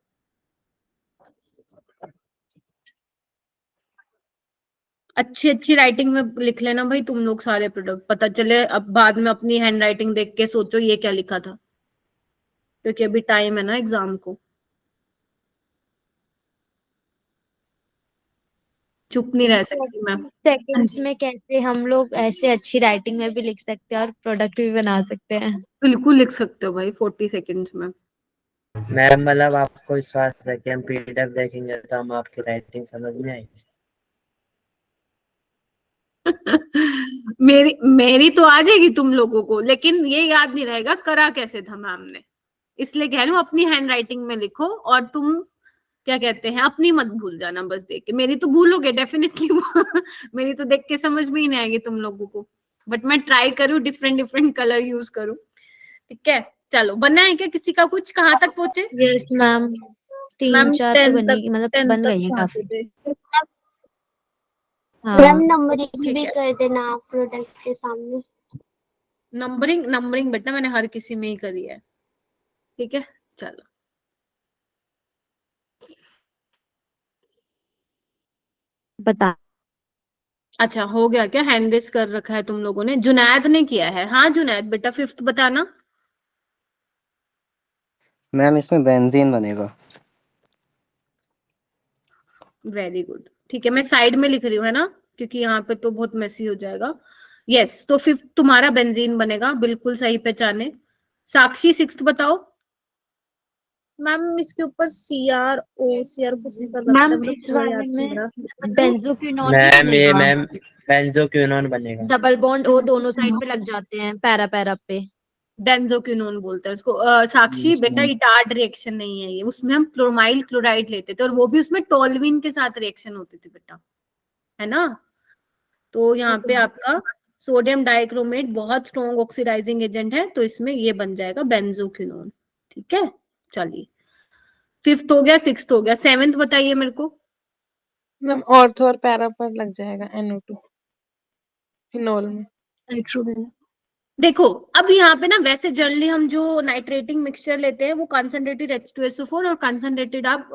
अच्छी अच्छी राइटिंग में लिख लेना भाई तुम लोग सारे प्रोडक्ट, पता चले अब बाद में अपनी हैंड राइटिंग देख के सोचो ये क्या लिखा था, क्योंकि अभी टाइम है ना एग्जाम को। चुप नहीं रह सकती मैम। सेकंड्स में कैसे हम लोग ऐसे अच्छी राइटिंग में भी लिख सकते हैं और प्रोडक्ट भी बना सकते हैं? बिल्कुल लिख सकते हो भाई 40 सेकेंड्स में। मैम मतलब आपको विश्वास है कि हम पीडीएफ देखेंगे तो हम आपकी राइटिंग समझ में आएगी? मेरी तो आ जाएगी तुम लोगों को, लेकिन ये याद नहीं रहेगा करा कैसे था मैम ने। इसलिए कह रही हूँ अपनी हैंड राइटिंग में लिखो, और तुम क्या कहते हैं अपनी मत भूल जाना बस देख के। मेरी तो भूलोगे डेफिनेटली मेरी तो देख के समझ में ही नहीं आएगी तुम लोगों को, बट मैं ट्राई करूँ डिफरेंट डिफरेंट कलर यूज करूँ। ठीक है चलो, बनना है क्या किसी का? कुछ कहाँ तक पहुंचे? यस मैम, 3-4 तो बनेगी, मतलब बन गई है काफी। हाँ मैम नंबरिंग ठीक भी है। कर देना आप प्रोडक्ट के सामने। नंबरिंग बेटा मैंने हर किसी में ही करी है। ठीक है चलो। बता। अच्छा हो गया क्या? हैंड रेस कर रखा है तुम लोगों ने? जुनैद ने किया है। हाँ जुनैद बेटा फिफ्थ बताना। मैम इसमें बेंजीन बनेगा। Very good. ठीक है मैं साइड में लिख रही हूँ है ना, क्योंकि यहाँ पे तो बहुत मेसी हो जाएगा। यस तो फिफ्थ तुम्हारा बेंजीन बनेगा, बिल्कुल सही पहचाने। साक्षी सिक्स्थ बताओ। मैम इसके ऊपर CR कुछ निकल रखा है, मैम मतलब इस पूरा वाले याद नहीं में रहा। बेंजोक्विनोन भी मैम ये बनेगा। मैम बेंजोक्विनोन बनेगा। डबल बॉन्ड ओ दोनों साइड पे लग जाते हैं, पैरा पैरा पे। बेंजोक्विनोन बोलते हैं उसको। साक्षी बेटा इटार्ड रिएक्शन नहीं है ये, उसमें हम क्लोमाइल क्लोराइड लेते थे, और वो भी उसमें टोल्यूइन के साथ रिएक्शन होती थी बेटा, है ना। तो यहाँ पे आपका सोडियम डाइक्रोमेट बहुत स्ट्रॉन्ग ऑक्सीडाइजिंग एजेंट है, तो इसमें ये बन जाएगा बेंजोक्विनोन। ठीक है चलिए, फिफ्थ हो गया, सिक्स्थ हो गया, सेवेंथ बताइए मेरे को। मैम ऑर्थो और पैरा पर लग जाएगा NO2 फिनोल में। देखो अब यहाँ पे ना वैसे जनरली हम जो नाइट्रेटिंग मिक्सचर लेते हैं वो कंसंट्रेटेड H2SO4 और कंसंट्रेटेड आप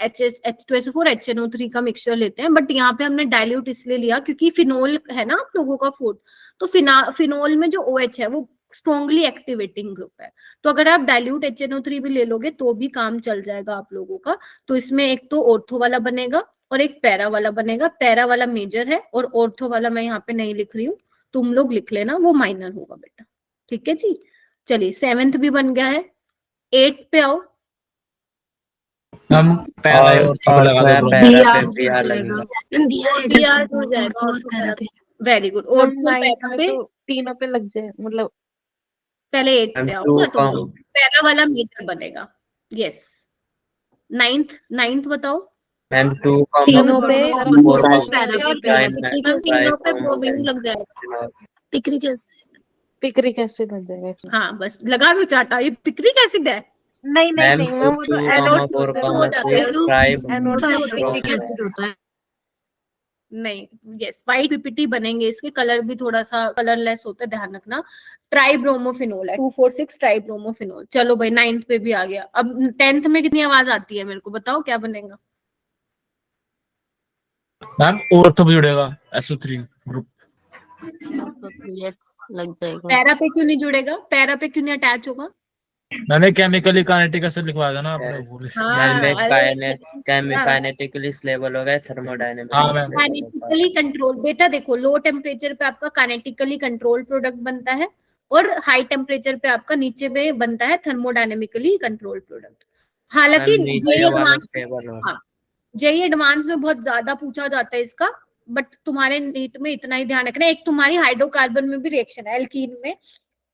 H2SO4 HNO3 का मिक्सचर लेते हैं, बट यहाँ पे हमने डाइल्यूट इसलिए लिया क्योंकि फिनोल है ना आप लोगों का फूड, तो फिनोल में जो OH है वो स्ट्रॉन्गली एक्टिवेटिंग ग्रुप है, तो अगर आप डाइल्यूट HNO3 भी ले लोगे तो भी काम चल जाएगा आप लोगों का। तो इसमें एक तो ऑर्थो वाला बनेगा और एक पैरा वाला बनेगा। पैरा वाला मेजर है और ऑर्थो वाला मैं यहाँ पे नहीं लिख रही हूँ, तुम लोग लिख लेना, वो माइनर होगा बेटा। ठीक है जी चलिए, सेवेंथ भी बन गया है। एट्थ पे आओ। हम पैरा और और पे लगा दो ब्रो। पैरा पे BR लगेगा। BR जुड़ जाएगा और पैरा पे। Very good. मैम और नाइन्थ पैरा में पे तो तीनों पे लग जाए, मतलब पहले एट पे आओ ना तुम लोग, पैरा वाला मेजर बनेगा। यस नाइन्थ बताओ। मैम 2 तीनों पे फोर पैरा पे तीनों पे प्रोबीन लग जाएगा। पिक्रिक एसिड लग जाएगा इसमें। हाँ बस लगा दो चाटा, ये पिक्रिक एसिड है। नहीं नहीं मैम नहीं मैम, वो तो 2, एनोड 4, हो जाते हैं। 6 ट्राइब एनोड एसिड होता है। नहीं यस व्हाइट पीपीटी बनेंगे इसके, कलर भी थोड़ा सा कलरलेस होता है, ध्यान रखना। ट्राइब्रोमोफिनोल है 246 ट्राइब्रोमोफिनोल। चलो भाई नाइन्थ पे भी आ गया। अब 10th में कितनी आवाज आती है मेरे को बताओ, क्या बनेगा? मैम ऑर्थो भी जुड़ेगा SO3 ग्रुप। लग जाएगा। पैरा पे क्यों नहीं जुड़ेगा, पैरा पे क्यों नहीं अटैच होगा? मैंने केमिकली काइनेटिक एसिड लिखवाया था ना आपने, भूल मैम में अरे काइनेटिकली स्टेबल हो गए, थर्मोडायनेमिकली हाँ मैम। काइनेटिकली कंट्रोल, बेटा देखो लो टेम्परेचर पे आपका काइनेटिकली कंट्रोल प्रोडक्ट बनता है और हाई टेम्परेचर पे आपका नीचे पे बनता है थर्मोडायनेमिकली कंट्रोल प्रोडक्ट। हालांकि जेई एडवांस, हाँ जेई एडवांस में बहुत ज्यादा पूछा जाता है इसका, बट तुम्हारे नीट में इतना ही ध्यान रखना है। एक तुम्हारी हाइड्रोकार्बन में भी रिएक्शन है एल्कीन में,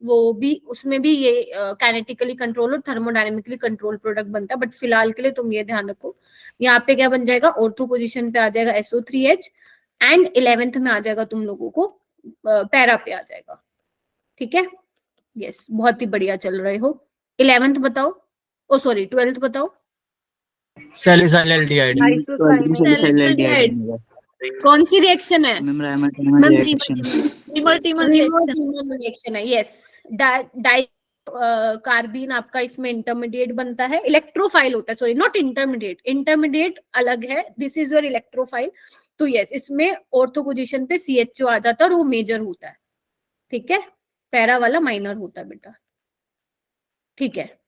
वो भी उसमें भी ये काइनेटिकली कंट्रोल और थर्मोडायनेमिकली कंट्रोल प्रोडक्ट बनता है, बट फिलहाल के लिए तुम ये ध्यान रखो। यहाँ पे क्या बन जाएगा, ऑर्थो पोजीशन पे आ जाएगा SO3H एंड 11th में आ जाएगा तुम लोगों को पैरा पे आ जाएगा। ठीक है, यस बहुत ही बढ़िया चल रहे हो। 11th बताओ, ओ सॉरी 12th बताओ। सैलिसाइलडिहाइड। कौन सी रिएक्शन है? Ma'am Reimer Tiemann reaction. रिएक्शन है, यस। डाई कार्बीन आपका इसमें इंटरमीडिएट बनता है, इलेक्ट्रोफाइल होता है, सॉरी नॉट इंटरमीडिएट, इंटरमीडिएट अलग है, दिस इज योर इलेक्ट्रोफाइल। तो यस इसमें ऑर्थो पोजीशन पे CHO आ जाता है और वो मेजर होता है। ठीक है, पैरा वाला माइनर होता है बेटा। ठीक है,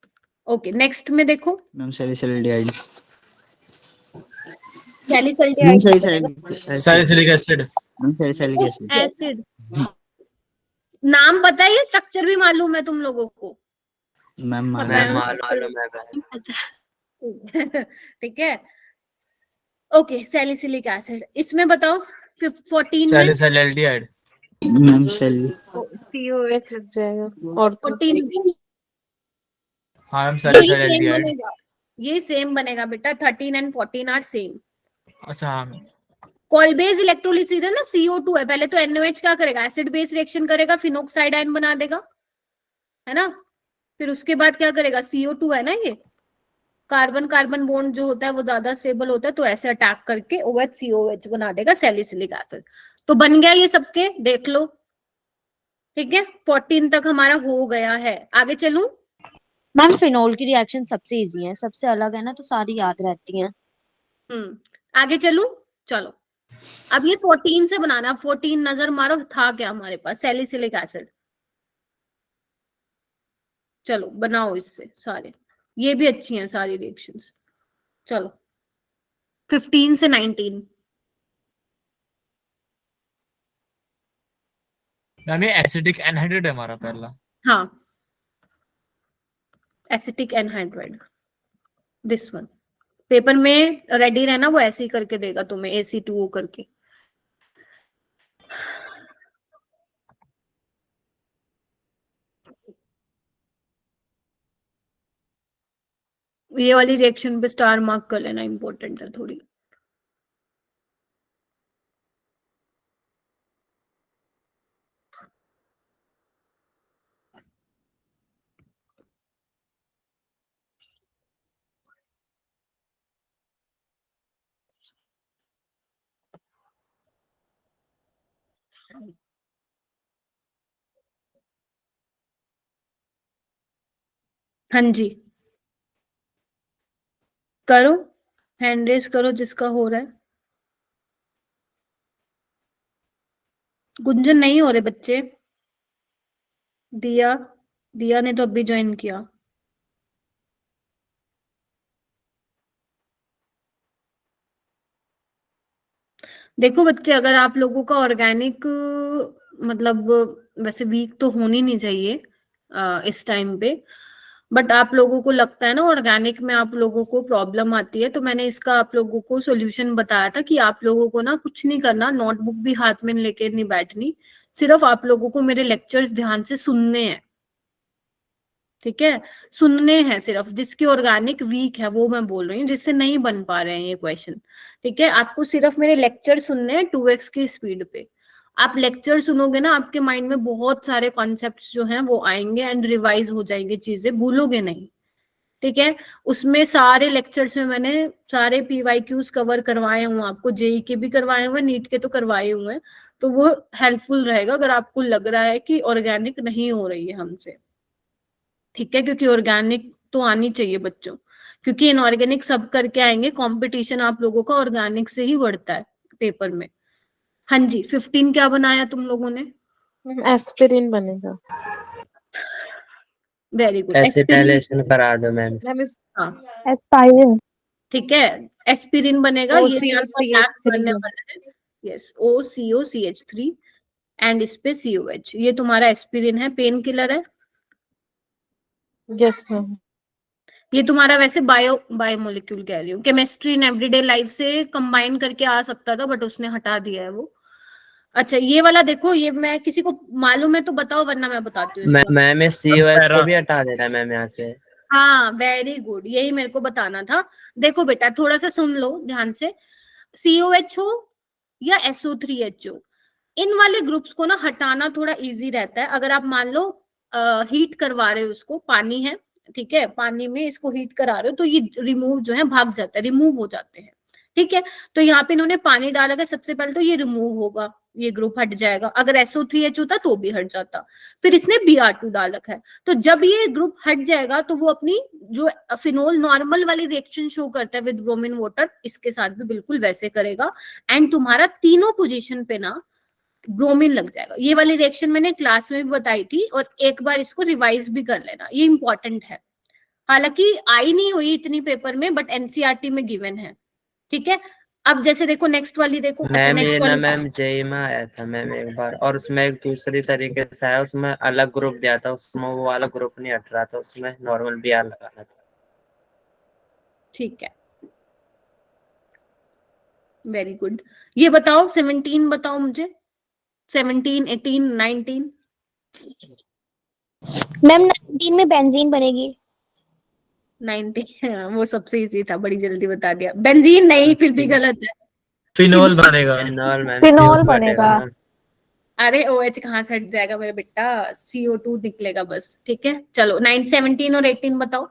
ओके नेक्स्ट में देखो ma'am salicylaldehyde. Salicylic acid. Ma'am salicylic acid. Acid. नाम पता है, ये स्ट्रक्चर भी मालूम है तुम लोगों को? मैम मालूम है। ठीक है, ओके सैलिसिलिक एसिड। इसमें बताओ 14 में सैलिसाइलडिहाइड। मैम सेल COH लग जाएगा। और 14 में हाँ मैम यही सेम सैलिसाइलडिहाइड। बनेगा, ये सेम बनेगा बेटा, 13 एंड 14 आर सेम। अच्छा हाँ मैम। कॉल-बेस इलेक्ट्रोलिसिस है ना, CO2 है, पहले तो NOH क्या करेगा, एसिड बेस रिएक्शन करेगा, फिनोक्साइड आयन बना देगा, है ना। फिर उसके बाद क्या करेगा, CO2 है ना, ये कार्बन कार्बन बॉन्ड जो होता है वो ज्यादा स्टेबल होता है, तो ऐसे अटैक करके OH COH बना देगा सैलिसिलिक एसिड। तो बन गया ये सबके, देख लो। ठीक है, 14 तक हमारा हो गया है। आगे चलूं? मैम फिनोल की रिएक्शन सबसे इजी है, सबसे अलग है ना तो सारी याद रहती हैं। आगे चलूं? चलो अब ये 14 से बनाना। 14 नजर मारो, था क्या हमारे पास, सैलिसिलिक एसिड। चलो बनाओ इससे सारे, ये भी अच्छी हैं सारी रिएक्शंस। चलो 15 से 19। मैम ये एसिडिक एनहाइड्रेट है हमारा पहला। हाँ acetic anhydride, this one. Paper में रेडी रहना, वो ऐसे ही करके देगा तुम्हें AC2O करके। ये वाली रिएक्शन पे स्टार मार्क कर लेना, इंपॉर्टेंट है थोड़ी। हाँ जी करो, हैंड रेस करो जिसका हो रहा है। गुंजन नहीं हो रहे बच्चे। दिया, दिया ने तो अभी ज्वाइन किया। देखो बच्चे, अगर आप लोगों का ऑर्गेनिक मतलब वैसे वीक तो होनी नहीं चाहिए इस टाइम पे, बट आप लोगों को लगता है ना ऑर्गेनिक में आप लोगों को प्रॉब्लम आती है, तो मैंने इसका आप लोगों को सॉल्यूशन बताया था कि आप लोगों को ना कुछ नहीं करना, नोटबुक भी हाथ में लेके नहीं बैठनी, सिर्फ आप लोगों को मेरे लेक्चर्स ध्यान से सुनने हैं। ठीक है, सुनने हैं सिर्फ, जिसकी ऑर्गेनिक वीक है वो मैं बोल रही हूँ, जिससे नहीं बन पा रहे हैं ये क्वेश्चन। ठीक है, आपको सिर्फ मेरे लेक्चर सुनने हैं 2x की स्पीड पे। आप लेक्चर सुनोगे ना, आपके माइंड में बहुत सारे कॉन्सेप्ट्स जो हैं वो आएंगे एंड रिवाइज हो जाएंगे, चीजें भूलोगे नहीं। ठीक है, उसमें सारे लेक्चर्स में मैंने सारे PYQs कवर करवाए हुए, आपको JEE के भी करवाए हुए, नीट के तो करवाए हुए हैं, तो वो हेल्पफुल रहेगा अगर आपको लग रहा है कि ऑर्गेनिक नहीं हो रही है हमसे। ठीक है, क्योंकि ऑर्गेनिक तो आनी चाहिए बच्चों, क्योंकि इनऑर्गेनिक सब करके आएंगे, कंपटीशन आप लोगों का ऑर्गेनिक से ही बढ़ता है पेपर में। हाँ जी 15 क्या बनाया तुम लोगों ने? मैम एस्पिरिन बनेगा। Very good. एस्पिरिन, एसिटाइलेशन करा दो मैम। मैम इस हाँ एस्पाइरिन। ठीक है, एस्पिरिन बनेगा, ये तो आपका लैब बनने OCO-CH3 वाला है। यस, OCO-CH3 एंड इस पे COH, ये तुम्हारा एस्पिरिन है, पेन किलर है। Yes ma'am. ये तुम्हारा वैसे बायोमोलिक्यूल कह रही हूँ, केमिस्ट्री इन एवरीडे लाइफ से कंबाइन करके आ सकता था बट उसने हटा दिया है वो। अच्छा ये वाला देखो, ये मैं किसी को मालूम है तो बताओ वरना मैं बताती हूँ। मैम COH को भी हटा देना मैम यहाँ से। हाँ वेरी गुड, यही मेरे को बताना था। देखो बेटा थोड़ा सा सुन लो ध्यान से, COH हो या SO3H हो, इन वाले ग्रुप्स को ना हटाना थोड़ा इजी रहता है। अगर आप मान लो हीट करवा रहे हो, उसको पानी है ठीक है, पानी में इसको हीट करा रहे हो तो ये रिमूव जो है भाग जाता है, रिमूव हो जाते हैं ठीक है। तो यहाँ पे इन्होंने पानी डाला है, सबसे पहले तो ये रिमूव होगा, ये ग्रुप हट जाएगा। अगर SO3H होता तो भी हट जाता। फिर इसने Br2 डाल रखा है, तो जब ये ग्रुप हट जाएगा तो वो अपनी जो फिनोल नॉर्मल वाली रिएक्शन शो करता है विद ब्रोमीन वाटर, इसके साथ भी बिल्कुल वैसे करेगा एंड तुम्हारा तीनों पोजीशन पे ना ब्रोमीन लग जाएगा। ये वाली रिएक्शन मैंने क्लास में भी बताई थी और एक बार इसको रिवाइज भी कर लेना, ये इंपॉर्टेंट है। हालांकि आई नहीं हुई इतनी पेपर में बट एनसीईआरटी में गिवन है ठीक है। अब जैसे देखो नेक्स्ट वाली देखो। अच्छा मैम ये नेक्स्ट ना वाली मैम जेई में आया था मैम एक बार, और उसमें एक दूसरी तरीके से आया, उसमें अलग ग्रुप दिया था, उसमें वो वाला ग्रुप नहीं हट रहा था, उसमें नॉर्मल Br लगाना था। ठीक है वेरी गुड। ये बताओ 17 बताओ मुझे, 17, 18, 19। मैम 19 में बेंजीन बनेगी। 19 वो सबसे इजी था, बड़ी जल्दी बता दिया। बेंजीन नहीं, फिर भी गलत है। फिनोल बनेगा। फिनोल मैम, फिनोल CO2 बनेगा। हटेगा मैम। अरे OH कहाँ से हट जाएगा मेरे बेटा, CO2 निकलेगा बस ठीक है। चलो 9, 17 और 18 बताओ।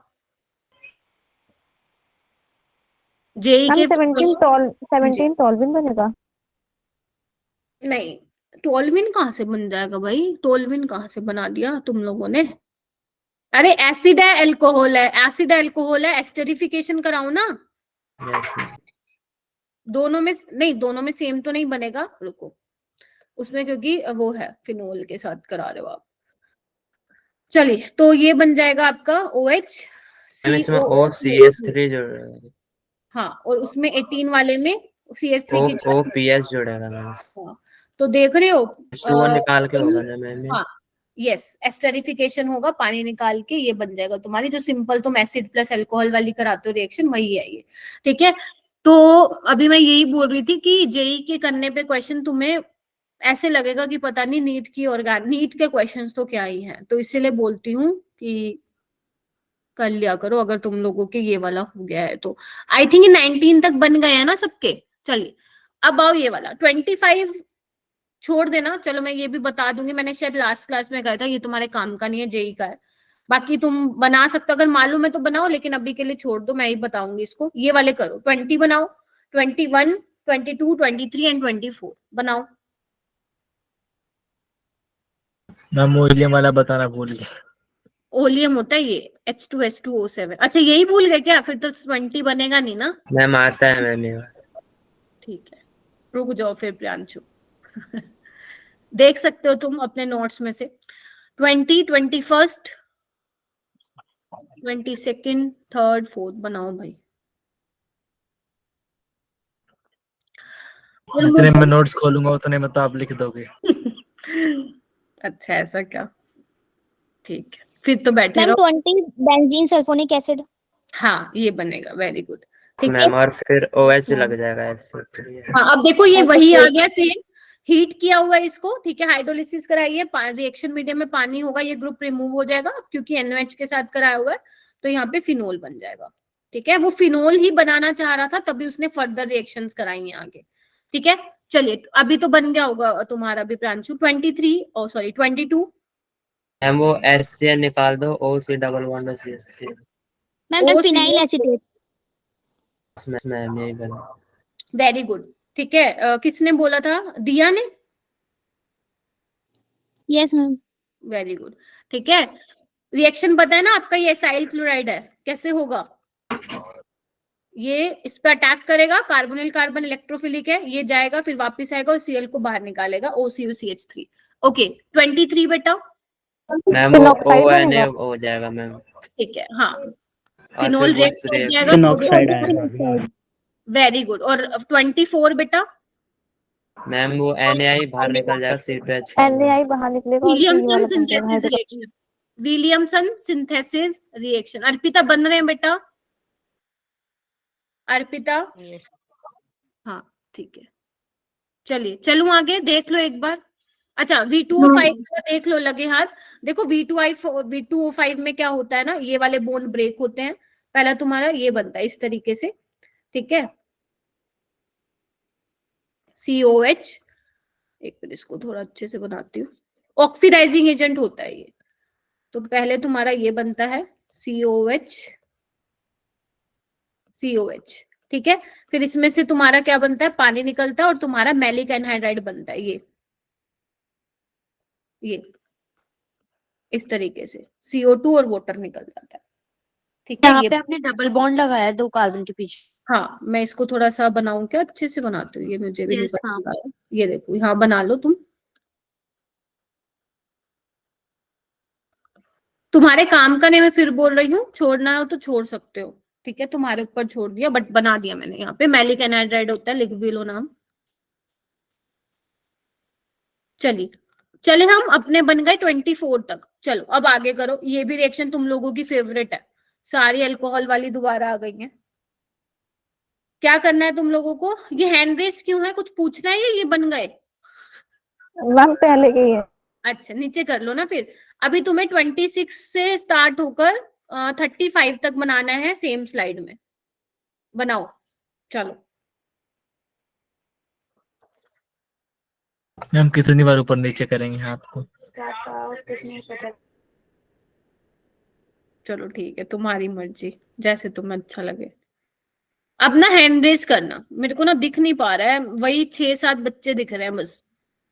जेई के 17 टॉल्विन बनेगा। नहीं, टोल्विन कहाँ से बन जाएगा भाई, टोल्विन कहाँ से बना दिया तुम लोगों ने। अरे एसिड है एल्कोहल है, एसिड है एल्कोहल है, एस्टरिफिकेशन कराओ ना। Yes, ma'am. दोनों में नहीं, दोनों में सेम तो नहीं बनेगा, रुको उसमें क्योंकि वो है फिनोल के साथ करा रहे हो आप। चलिए तो ये बन जाएगा आपका OH मैम इसमें OCH3 जुड़ेगा, हाँ, और उसमें 18 वाले में CH3 की जगह OPS जुड़ेगा मैम। हाँ, तो देख रहे हो वो निकाल के होगा ना मैम। हाँ यस, एस्टरिफिकेशन होगा, पानी निकाल के ये बन जाएगा तुम्हारी जो सिंपल तुम एसिड प्लस अल्कोहल वाली कराते हो रिएक्शन, वही है ये ठीक है। तो अभी मैं यही बोल रही थी कि जेई के करने पे क्वेश्चन तुम्हें ऐसे लगेगा कि पता नहीं नीट की और नीट के क्वेश्चंस तो क्या ही हैं, तो इसीलिए बोलती हूँ कि कर लिया करो अगर तुम लोगों के ये वाला हो गया है तो। आई थिंक 19 तक बन गए हैं ना सबके। चलिए अब आओ ये वाला 25 छोड़ देना, चलो मैं ये भी बता दूंगी, मैंने शायद लास्ट क्लास में कहा था, ये तुम्हारे काम का नहीं है, जेई का है। बाकी तुम बना सकते हो, अगर मालूम है तो बनाओ, लेकिन अभी के लिए छोड़ दो, मैं ही बताऊंगी इसको। ये वाले करो, 20 बनाओ, 21, 22, 23 एंड 24 बनाओ। मैं ओलियम वाला बताना भूल गया। ओलियम होता है ये, H2S2O7। अच्छा यही भूल गए क्या, फिर तो 20 बनेगा नहीं ना। मैम आता है मैम ये। ठीक है रुक जाओ फिर प्रियांशु देख सकते हो तुम अपने नोट्स में से 20, 21, 22, 3rd, 4th बनाओ भाई। जितने मैं नोट्स खोलूंगा उतने में तो आप लिख दोगे। अच्छा ऐसा क्या, ठीक है फिर तो बैठे मैम रहो। 20 बेंजीन सल्फोनिक एसिड। हाँ ये बनेगा, वेरी गुड ठीक है। मैम और फिर OH लग जाएगा ऐसे। हाँ अब देखो ये वही आ गया सेम, हीट किया हुआ है इसको ठीक है, हाइड्रोलिसिस कराइए, रिएक्शन मीडियम में पानी होगा, ये ग्रुप रिमूव हो जाएगा क्योंकि NOH के साथ कराया हुआ है, तो यहाँ पे फिनोल बन जाएगा ठीक है। वो फिनोल ही बनाना चाह रहा था तभी उसने फर्दर रिएक्शंस कराई हैं आगे ठीक है। चलिए अभी तो बन गया होगा तुम्हारा भी प्रांशु। 23 और सॉरी 22 मैम वो HCl निकाल दो, OC double bond CH3। Ma'am phenyl acetate. Ma'am यही बना। वेरी गुड ठीक है। किसने बोला था, दिया ने। Yes ma'am. वेरी गुड ठीक है। रिएक्शन पता है ना आपका, ये एसाइल क्लोराइड है, कैसे होगा, ये इस पे अटैक करेगा, कार्बोनिल कार्बन इलेक्ट्रोफिलिक है, ये जाएगा फिर वापस आएगा और Cl को बाहर निकालेगा, OCO-CH3। ओके 23 बेटा, मैम वो ONA हो जाएगा मैम, ठीक है, हाँ और फिनोल फिर वो रिएक्ट हो जाएगा, फिनॉक्साइड आएगा। Very good. और 24 बेटा, मैम वो NaI बाहर निकल जाएगा, C2H NaI बाहर निकलेगा और पीली विलियमसन वाला बन जाएगा synthesis reaction, Williamson synthesis reaction. Arpita बन रहे हैं बेटा, अर्पिता, Yes. हाँ ठीक है, चलिए चलूं आगे, देख लो एक बार। अच्छा V2O5 का देख लो लगे हाथ। देखो V2O5 में क्या होता है ना, ये वाले बॉन्ड ब्रेक होते हैं, पहला तुम्हारा ये बनता है इस तरीके से, ठीक है, COH, एक मिनट इसको थोड़ा अच्छे से बनाती हूँ, ऑक्सीडाइजिंग एजेंट होता है ये। तो पहले तुम्हारा ये बनता है COH, ठीक है, फिर इसमें से तुम्हारा क्या बनता है, पानी निकलता है और तुम्हारा मैलिक एनहाइड्राइड बनता है, ये इस तरीके से CO2 और वाटर निकल जाता है, ठीक है। यहाँ ये पे आपने डबल बॉन्ड लगाया है 2 कार्बन के पीछे। हाँ, मैं इसको थोड़ा सा बनाऊं क्या, अच्छे से बनाती हूँ, ये मुझे भी नहीं Yes, हाँ। पसंद आया। ये देखो, हाँ बना लो तुम, तुम्हारे काम का नहीं, मैं फिर बोल रही हूँ, छोड़ना हो तो छोड़ सकते हो, ठीक है, तुम्हारे ऊपर छोड़ दिया, बट बना दिया मैंने। यहाँ पे मैलिक एनहाइड्राइड होता है, लिख भी लो नाम। चलिए चले, हम अपने बन गए 24 तक। चलो अब आगे करो, ये भी रिएक्शन तुम लोगों की फेवरेट है, सारी अल्कोहल वाली दोबारा आ गई है। क्या करना है तुम लोगों को, ये हैंड रेस क्यों है, कुछ पूछना है या ये बन गए? मैम पहले के ही है। अच्छा नीचे कर लो ना फिर। अभी तुम्हें 26 से स्टार्ट होकर 35 तक बनाना है, सेम स्लाइड में बनाओ। चलो मैम कितनी बार ऊपर नीचे करेंगे हाथ को? चलो ठीक है, तुम्हारी मर्जी, जैसे तुम्हें अच्छा लगे। अब ना हैंड रेस करना, मेरे को ना दिख नहीं पा रहा है, वही 6-7 बच्चे दिख रहे हैं बस।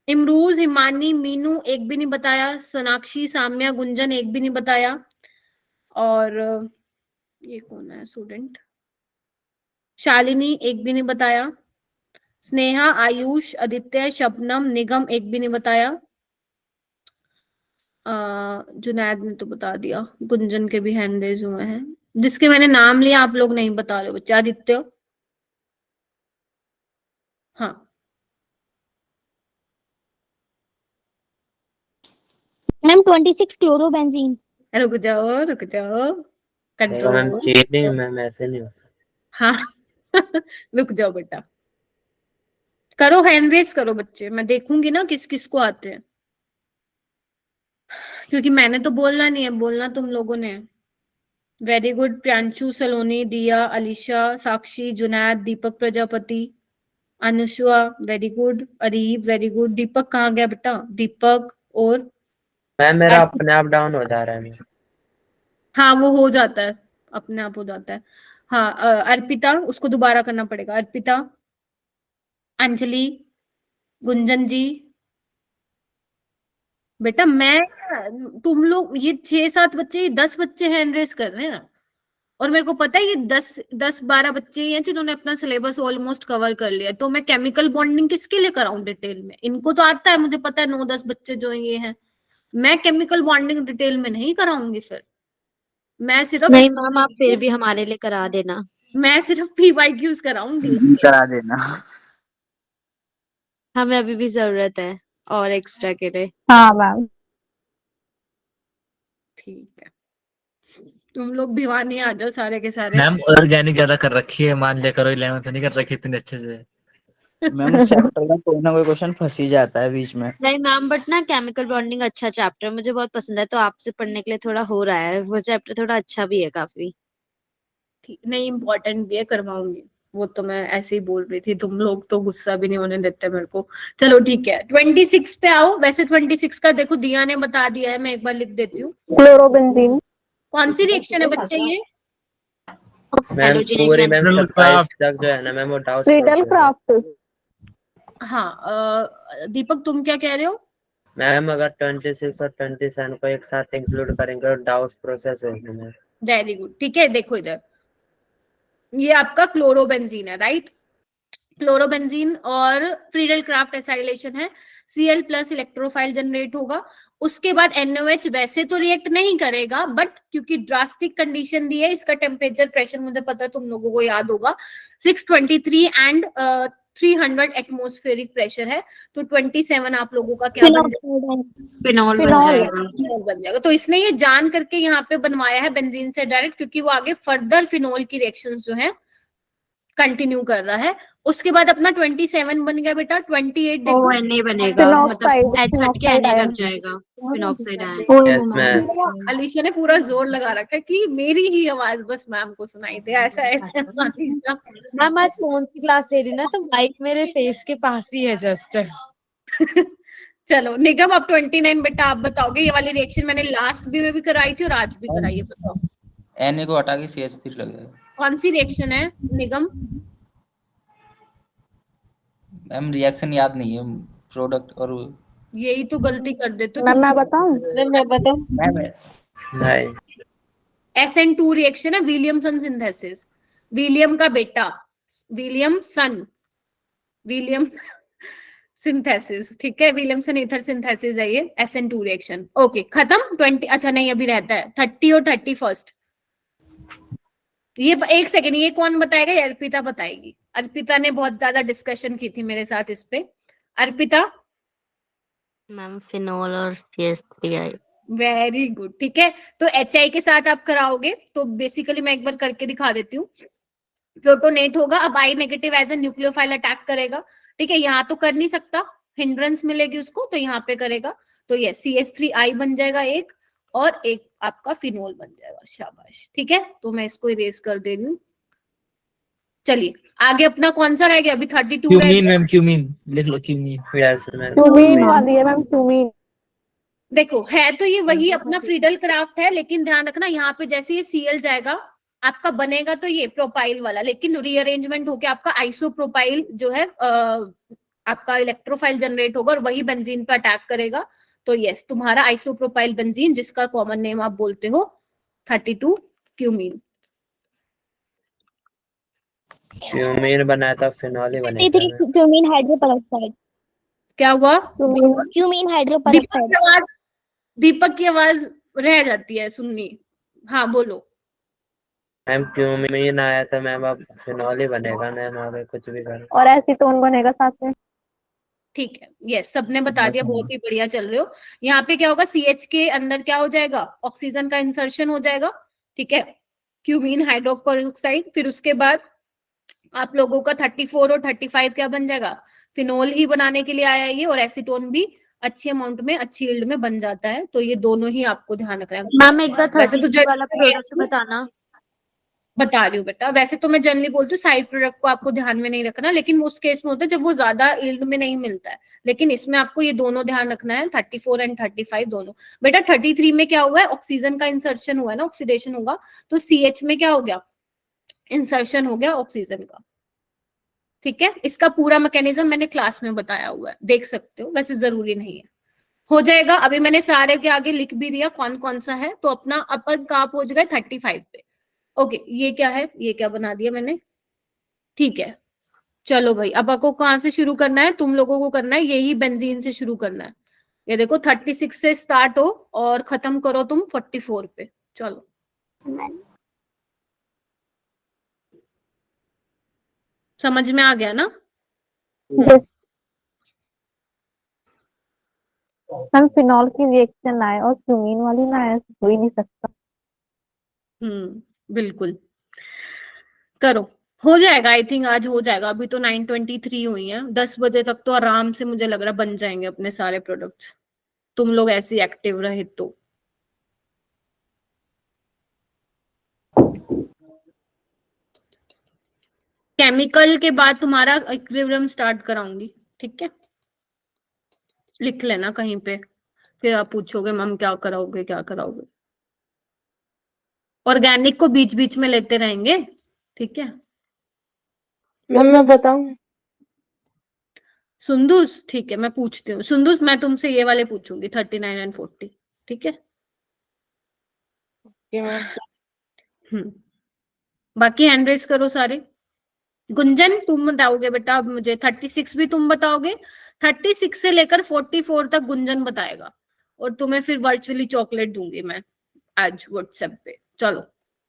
इमरूज, हिमानी, मीनू एक भी नहीं बताया, सोनाक्षी, साम्या, गुंजन एक भी नहीं बताया, और ये कौन है स्टूडेंट, शालिनी एक भी नहीं बताया, स्नेहा, आयुष, आदित्य, शबनम, निगम एक भी नहीं बताया, जुनैद ने तो बता दिया, गुंजन के भी हैंड रेज हुए हैं, जिसके मैंने नाम लिया आप लोग नहीं बता रहे बच्चे। आदित्य, हाँ मैम 26 क्लोरोबेंजीन। रुक जाओ मैम कंट्रोल, चीटिंग मैम, ऐसे नहीं होता। हाँ रुक जाओ बेटा, करो हैंड रेस करो बच्चे, मैं देखूंगी ना किस किस को आते हैं, क्योंकि मैंने तो बोलना नहीं है, बोलना तुम लोगों ने। Very good, Priyanshu, Saloni, Diya, Alisha, Sakshi, Junaid, Deepak Prajapati, Anushva, very good, Areeb, very good. Deepak कहाँ गया बेटा, दीपक, और मैम मेरा अपने आप डाउन हो जा रहा है मैम। हाँ वो हो जाता है, अपने आप हो जाता है। हाँ अर्पिता, उसको दोबारा करना पड़ेगा। अर्पिता, अंजलि, गुंजन जी, बेटा मैं, तुम लोग ये 6-7 बच्चे, ये 10 बच्चे हैंड रेस कर रहे हैं, और मेरे को पता है ये 10-12 बच्चे ही हैं जिन्होंने अपना सिलेबस ऑलमोस्ट कवर कर लिया। तो मैं केमिकल बॉन्डिंग किसके लिए कराऊं डिटेल में, इनको तो आता है, मुझे पता है 9-10 बच्चे जो ये हैं, मैं केमिकल बॉन्डिंग डिटेल में नहीं कराऊंगी। फिर मैं सिर्फ, नहीं मैम, आप फिर भी हमारे लिए करा देना। मैं सिर्फ PYQs कराऊंगी। करा देना। हमें अभी भी जरूरत है और एक्स्ट्रा के लिए। हाँ मैम। ठीक है, तुम लोग भिवानी आ जाओ सारे के सारे। मैम ऑर्गेनिक ज्यादा कर रखी है, मान लिया करो, 11th नहीं कर रखी इतने अच्छे से। मैम उस चैप्टर में कोई ना कोई क्वेश्चन फंस ही जाता है बीच में। नहीं मैम, बट ना केमिकल बॉन्डिंग अच्छा चैप्टर मुझे बहुत पसंद है, तो आपसे पढ़ने के लिए थोड़ा हो रहा है, वो चैप्टर थोड़ा अच्छा भी है काफी। ठीक, नहीं इम्पोर्टेंट भी है, करवाऊंगी, वो तो मैं ऐसे ही बोल रही थी, तुम लोग तो गुस्सा भी नहीं होने देते मेरे को। चलो ठीक है, 26 पे आओ। वैसे 26 का देखो दिया ने बता दिया है, मैं एक बार लिख देती हूँ। क्लोरोबेंजीन। कौन सी रिएक्शन है बच्चे ये? मैम पूरी मैम 27 तक जो है ना मैम, वो डाउस फ्रीडल क्राफ्ट। हाँ दीपक तुम क्या कह रहे हो? मैम अगर 26 और 27 को एक साथ इंक्लूड करेंगे और डाउस प्रोसेस होगी मैम। वेरी गुड, ठीक है, देखो इधर, ये आपका क्लोरोबेंजीन है, राइट, क्लोरोबेंजीन और फ्रीडल क्राफ्ट एसाइलेशन है। Cl प्लस इलेक्ट्रोफाइल जनरेट होगा। उसके बाद NOH वैसे तो रिएक्ट नहीं करेगा, बट क्योंकि ड्रास्टिक कंडीशन दी है, इसका टेम्परेचर प्रेशर मुझे पता है, तुम लोगों को याद होगा 623 एंड 300 एटमॉस्फेरिक प्रेशर है, तो 27 आप लोगों का क्या बन जाएगा? फिनॉल बन फिनॉल। जाएगा। फिनॉल बन जाएगा। तो इसने ये जान करके यहाँ पे बनवाया है बेंजीन से डायरेक्ट, क्योंकि वो आगे फर्दर फिनॉल की रिएक्शंस जो है कंटिन्यू कर रहा है। उसके बाद अपना 27 बन गया बेटा, 28 देखो ONA बनेगा, फिनॉक्साइड, मतलब H हट के फिनॉक्साइड Na आयन। लग जाएगा, phenoxide ion. Yes ma'am. Alisha ने पूरा जोर लगा रखा है कि मेरी ही आवाज बस मैम को सुनाई दे, ऐसा है अलीशा। मैम आज फोन की क्लास ले रही हूँ ना, तो माइक मेरे फेस के पास ही है जस्ट। चलो निगम, अब 29 बेटा आप बताओगे। ये वाली रिएक्शन मैंने लास्ट भी में भी कराई थी और आज भी कराई है, बताओ Na को हटा के CH3 लगेगा। कौन सी रिएक्शन है निगम? मैम रिएक्शन याद नहीं है, प्रोडक्ट और यही तो गलती कर देते हो मैम तुम। मैं बताऊं? मैं बताऊं? मैम नहीं, SN2 रिएक्शन है, विलियमसन सिंथेसिस। विलियम का बेटा, विलियमसन, विलियम सिंथेसिस, ठीक है, विलियमसन ईथर सिंथेसिस है ये SN2 रिएक्शन। ओके खत्म। 20, अच्छा नहीं अभी रहता है 30 और 31। ये एक सेकेंड, ये कौन बताएगा? ये अर्पिता बताएगी। अर्पिता ने बहुत ज्यादा डिस्कशन की थी मेरे साथ इस पे। अर्पिता। मैम फिनोल और CH3I। वेरी गुड, ठीक है। तो HI के साथ आप कराओगे, तो बेसिकली मैं एक बार करके दिखा देती हूँ। प्रोटोनेट होगा, अब I negative as a nucleophile attack करेगा, ठीक है। यहाँ तो कर नहीं सकता, हिंड्रेंस मिलेगी उसको, तो यहाँ पे करेगा, तो ये CH3I बन जाएगा एक, और एक आपका फिनोल बन जाएगा। शाबाश, ठीक है। तो मैं इसको इरेज कर दे रही हूँ। चलिए आगे अपना कौन सा रह गया? अभी 32 रह क्यूमीन गया। मैम, क्यूमीन लिख लो, क्यूमीन। Yes ma'am. क्यूमीन वाली है मैम, क्यूमीन। देखो है तो ये वही अपना फ्रीडल क्राफ्ट है, लेकिन ध्यान रखना यहाँ पे जैसे ये Cl जाएगा आपका बनेगा तो ये प्रोपाइल वाला, लेकिन रीअरेंजमेंट होके आपका आइसोप्रोपाइल जो है आपका इलेक्ट्रोफाइल जनरेट होगा और वही बेंजीन पे अटैक करेगा। तो यस, तुम्हारा आइसोप्रोपाइल बेंजीन, जिसका कॉमन नेम आप बोलते हो 32 क्यूमीन। क्यूमीन बनाया था, फिनॉल ही बनेगा मैम। Cumene hydroperoxide. क्या हुआ? Cumene hydroperoxide. दीपक की आवाज रह जाती है सुननी। हाँ बोलो। मैम क्यूमीन आया था मैम, अब फिनॉल ही बनेगा मैम, आगे कुछ भी करो। और एसीटोन बनेगा साथ में। ठीक है, यस, सबने बता दिया, बहुत ही बढ़िया चल रहे हो। यहाँ पे क्या होगा? CH के अंदर क्या हो जाएगा? ऑक्सीजन का इंसर्शन हो जाएगा, ठीक है, क्यूमीन हाइड्रोपेरोक्साइड। फिर उसके बाद आप लोगों का 34 और 35 क्या बन जाएगा? फिनोल ही बनाने के लिए आया ये, और एसीटोन भी अच्छी अमाउंट में, अच्छी यील्ड में बन जाता है। तो ये दोनों ही आपको ध्यान रखना है। मैम एक बार वैसे तो 33 वाला प्रोडक्ट बताना। बता रही हूँ बेटा, वैसे तो मैं जनरली बोलती हूँ साइड प्रोडक्ट को आपको ध्यान में नहीं रखना, लेकिन उस केस में होता है जब वो ज्यादा यील्ड में नहीं मिलता है। लेकिन इसमें आपको ये दोनों ध्यान रखना है, 34 एंड 35 दोनों। बेटा 33 में क्या हुआ है? ऑक्सीजन का इंसर्शन हुआ है ना, ऑक्सीडेशन होगा, तो CH में क्या हो गया? इंसर्शन हो गया ऑक्सीजन का, ठीक है। इसका पूरा मैकेनिज्म मैंने क्लास में बताया हुआ है, देख सकते हो, वैसे जरूरी नहीं है। हो जाएगा। अभी मैंने सारे के आगे लिख भी दिया कौन कौन सा है। तो अपना अपन कहाँ पहुंच गए? 35 पे। ओके, ये क्या है? ये क्या बना दिया मैंने? ठीक है, चलो भाई, अब आपको कहाँ से शुरू करना है? तुम लोगों को करना है यही बेंजीन से शुरू करना है। ये देखो 36 से स्टार्ट हो और खत्म करो तुम 44 पे। चलो समझ में आ गया ना? मैम फिनॉल की रिएक्शन आए और क्यूमीन वाली ना आए, हो ही नहीं सकता। बिल्कुल करो, हो जाएगा। आई थिंक आज हो जाएगा। अभी तो 9:23 हुई है, 10 बजे तक तो आराम से मुझे लग रहा है बन जाएंगे अपने सारे प्रोडक्ट्स, तुम लोग ऐसे एक्टिव रहे तो। केमिकल के बाद तुम्हारा इक्विलिब्रियम स्टार्ट कराऊंगी, ठीक है, लिख लेना कहीं पे, फिर आप पूछोगे मैम क्या कराओगे क्या कराओगे। ऑर्गेनिक को बीच बीच में लेते रहेंगे, ठीक है। मैम मैं बताऊं? सुंदुस, ठीक है, मैं पूछती हूँ। सुंदुस, मैं तुमसे ये वाले पूछूंगी 39 एंड 40, ठीक है। बाकी हैंड रेस करो सारे। गुंजन तुम बताओगे बेटा, अब मुझे 36 भी तुम बताओगे, 36 से लेकर 44 तक गुंजन बताएगा, और तुम्हें फिर वर्चुअली चॉकलेट दूंगी मैं आज व्हाट्सएप पे। चलो,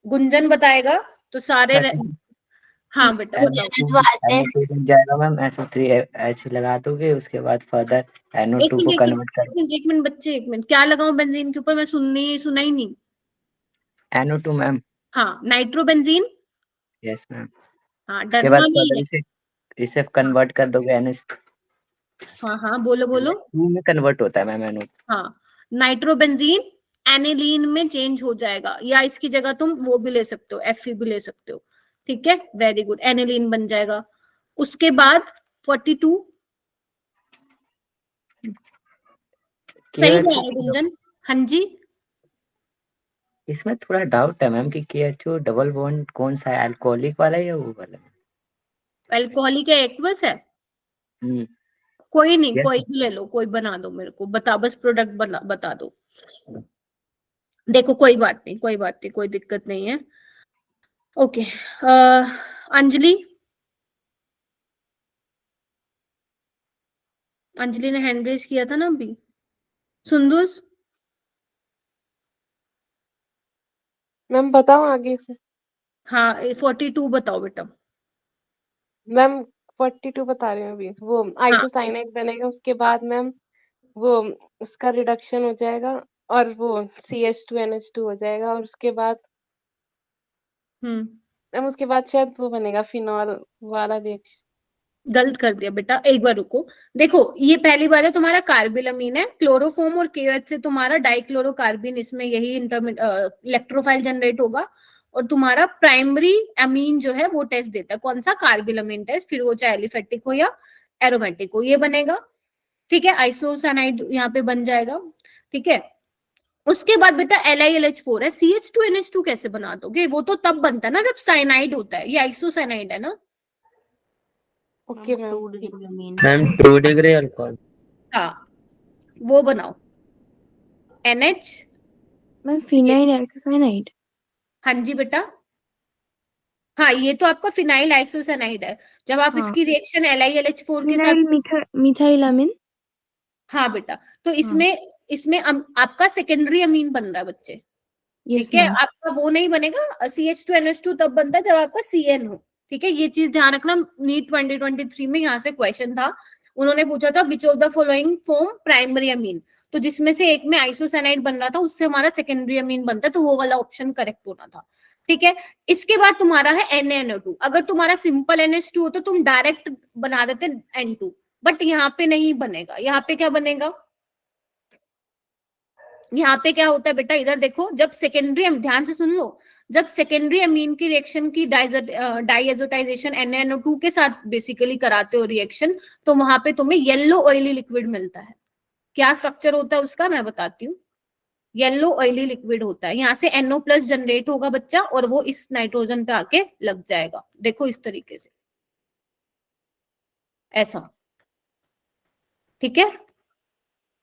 गुंजन बताएगा तो सारे हाँ बेटा बताओ। NO2 बन जाएगा मैम, SO3H लगा दोगे, उसके बाद फर्दर एक NO2 को मिनट कन्वर्ट कर एक मिनट बच्चे, एक मिनट, क्या लगाऊं बेंजीन के ऊपर? मैं सुना ही नहीं। NO2 ma'am. हाँ, नाइट्रोबेंजीन। Yes ma'am. हाँ, उसके बाद डरना नहीं फर्दर है। इसे कन्वर्ट कर दोगे हाँ हाँ, बोलो बोलो। NH2 में कन्वर्ट होता है मैम NO। हाँ, नाइट्रोबेंजीन एनिलीन में चेंज हो जाएगा, या इसकी जगह तुम वो भी ले सकते हो, Fe भी ले सकते हो। ठीक है, वेरी गुड, एनिलीन बन जाएगा। उसके बाद 42 सही जा रहा है गुंजन। हाँ जी, इसमें थोड़ा डाउट है मैम कि KHO डबल बॉन्ड कौन सा है, अल्कोहलिक वाला है या वो वाला? अल्कोहलिक है, एक्वस है। हम्म। कोई नहीं, Yes, कोई भी ले लो, कोई बना दो, मेरे को बता, बस प्रोडक्ट बता दो। देखो कोई बात नहीं, कोई बात नहीं, कोई दिक्कत नहीं है। ओके, अंजलि, अंजलि ने हैंड रेज किया था ना अभी। सुंदुस, मैम बताओ आगे से। हाँ 42 बताओ बेटा। मैम 42 बता रही हूँ अभी। वो हाँ, आइसोसाइनाइड बनेगा, उसके बाद मैम वो उसका रिडक्शन हो जाएगा और वो CH2NH2 हो जाएगा, और उसके बाद मैम उसके बाद शायद वो बनेगा फिनॉल वाला रिएक्शन। गलत कर दिया बेटा, एक बार रुको। देखो, ये पहली बार है तुम्हारा कार्बिलमीन है, क्लोरोफॉर्म और KOH से तुम्हारा डाइक्लोरोकार्बिन, इसमें यही इलेक्ट्रोफाइल जनरेट होगा। और तुम्हारा प्राइमरी अमीन जो है वो टेस्ट देता है, कौन सा? कार्बिलमीन टेस्ट, फिर वो चाहे एलिफेटिक हो या एरोमेटिक हो, ये बनेगा। ठीक है, आइसोसाइनाइड यहाँ पे बन जाएगा। ठीक है, उसके बाद बेटा LiLH4 है, CH2NH2 कैसे बना दोगे? वो तो तब बनता है ना जब साइनाइड होता है, ये आइसोसाइनाइड है ना। Okay ma'am. Ma'am 2 degree alcohol. हाँ, वो बनाओ, NH। Ma'am phenyl अल्कोसाइनाइड। हाँ जी बेटा, हाँ ये तो आपका फिनाइल आइसोसाइनाइड है। जब आप हाँ, इसकी रिएक्शन LiLH4 के साथ, फिनाइल मिथाइलामिन। हाँ बेटा, तो हाँ, इसमें आपका सेकेंडरी अमीन बन रहा है बच्चे। यस ठीक है, मैम। आपका वो नहीं बनेगा, CH2NH2 तब बनता है जब आपका CN हो। ठीक है, ये चीज ध्यान रखना, नीट 2023 में यहाँ से क्वेश्चन था। उन्होंने पूछा था which of the following form primary amine, तो जिसमें से एक में आइसोसाइनाइड बन रहा था, उससे हमारा सेकेंडरी अमीन बनता है, तो वो वाला ऑप्शन करेक्ट होना था। ठीक है, इसके बाद तुम्हारा है NaNO2। अगर तुम्हारा सिंपल NH2 हो तो तुम डायरेक्ट बना देते N2, बट यहाँ पे नहीं बनेगा। यहाँ पे क्या बनेगा? यहाँ पे क्या होता है बेटा, इधर देखो, जब सेकेंडरी, ध्यान से सुन लो, जब सेकेंडरी अमीन की रिएक्शन की डाइएजोटाइजेशन NaNO2 के साथ बेसिकली कराते हो रिएक्शन, तो वहां पे तुम्हें येलो ऑयली लिक्विड मिलता है। क्या स्ट्रक्चर होता है उसका, मैं बताती हूँ। येलो ऑयली लिक्विड होता है, यहाँ से NO+ जनरेट होगा बच्चा, और वो इस नाइट्रोजन पे आके लग जाएगा। देखो इस तरीके से, ऐसा। ठीक है,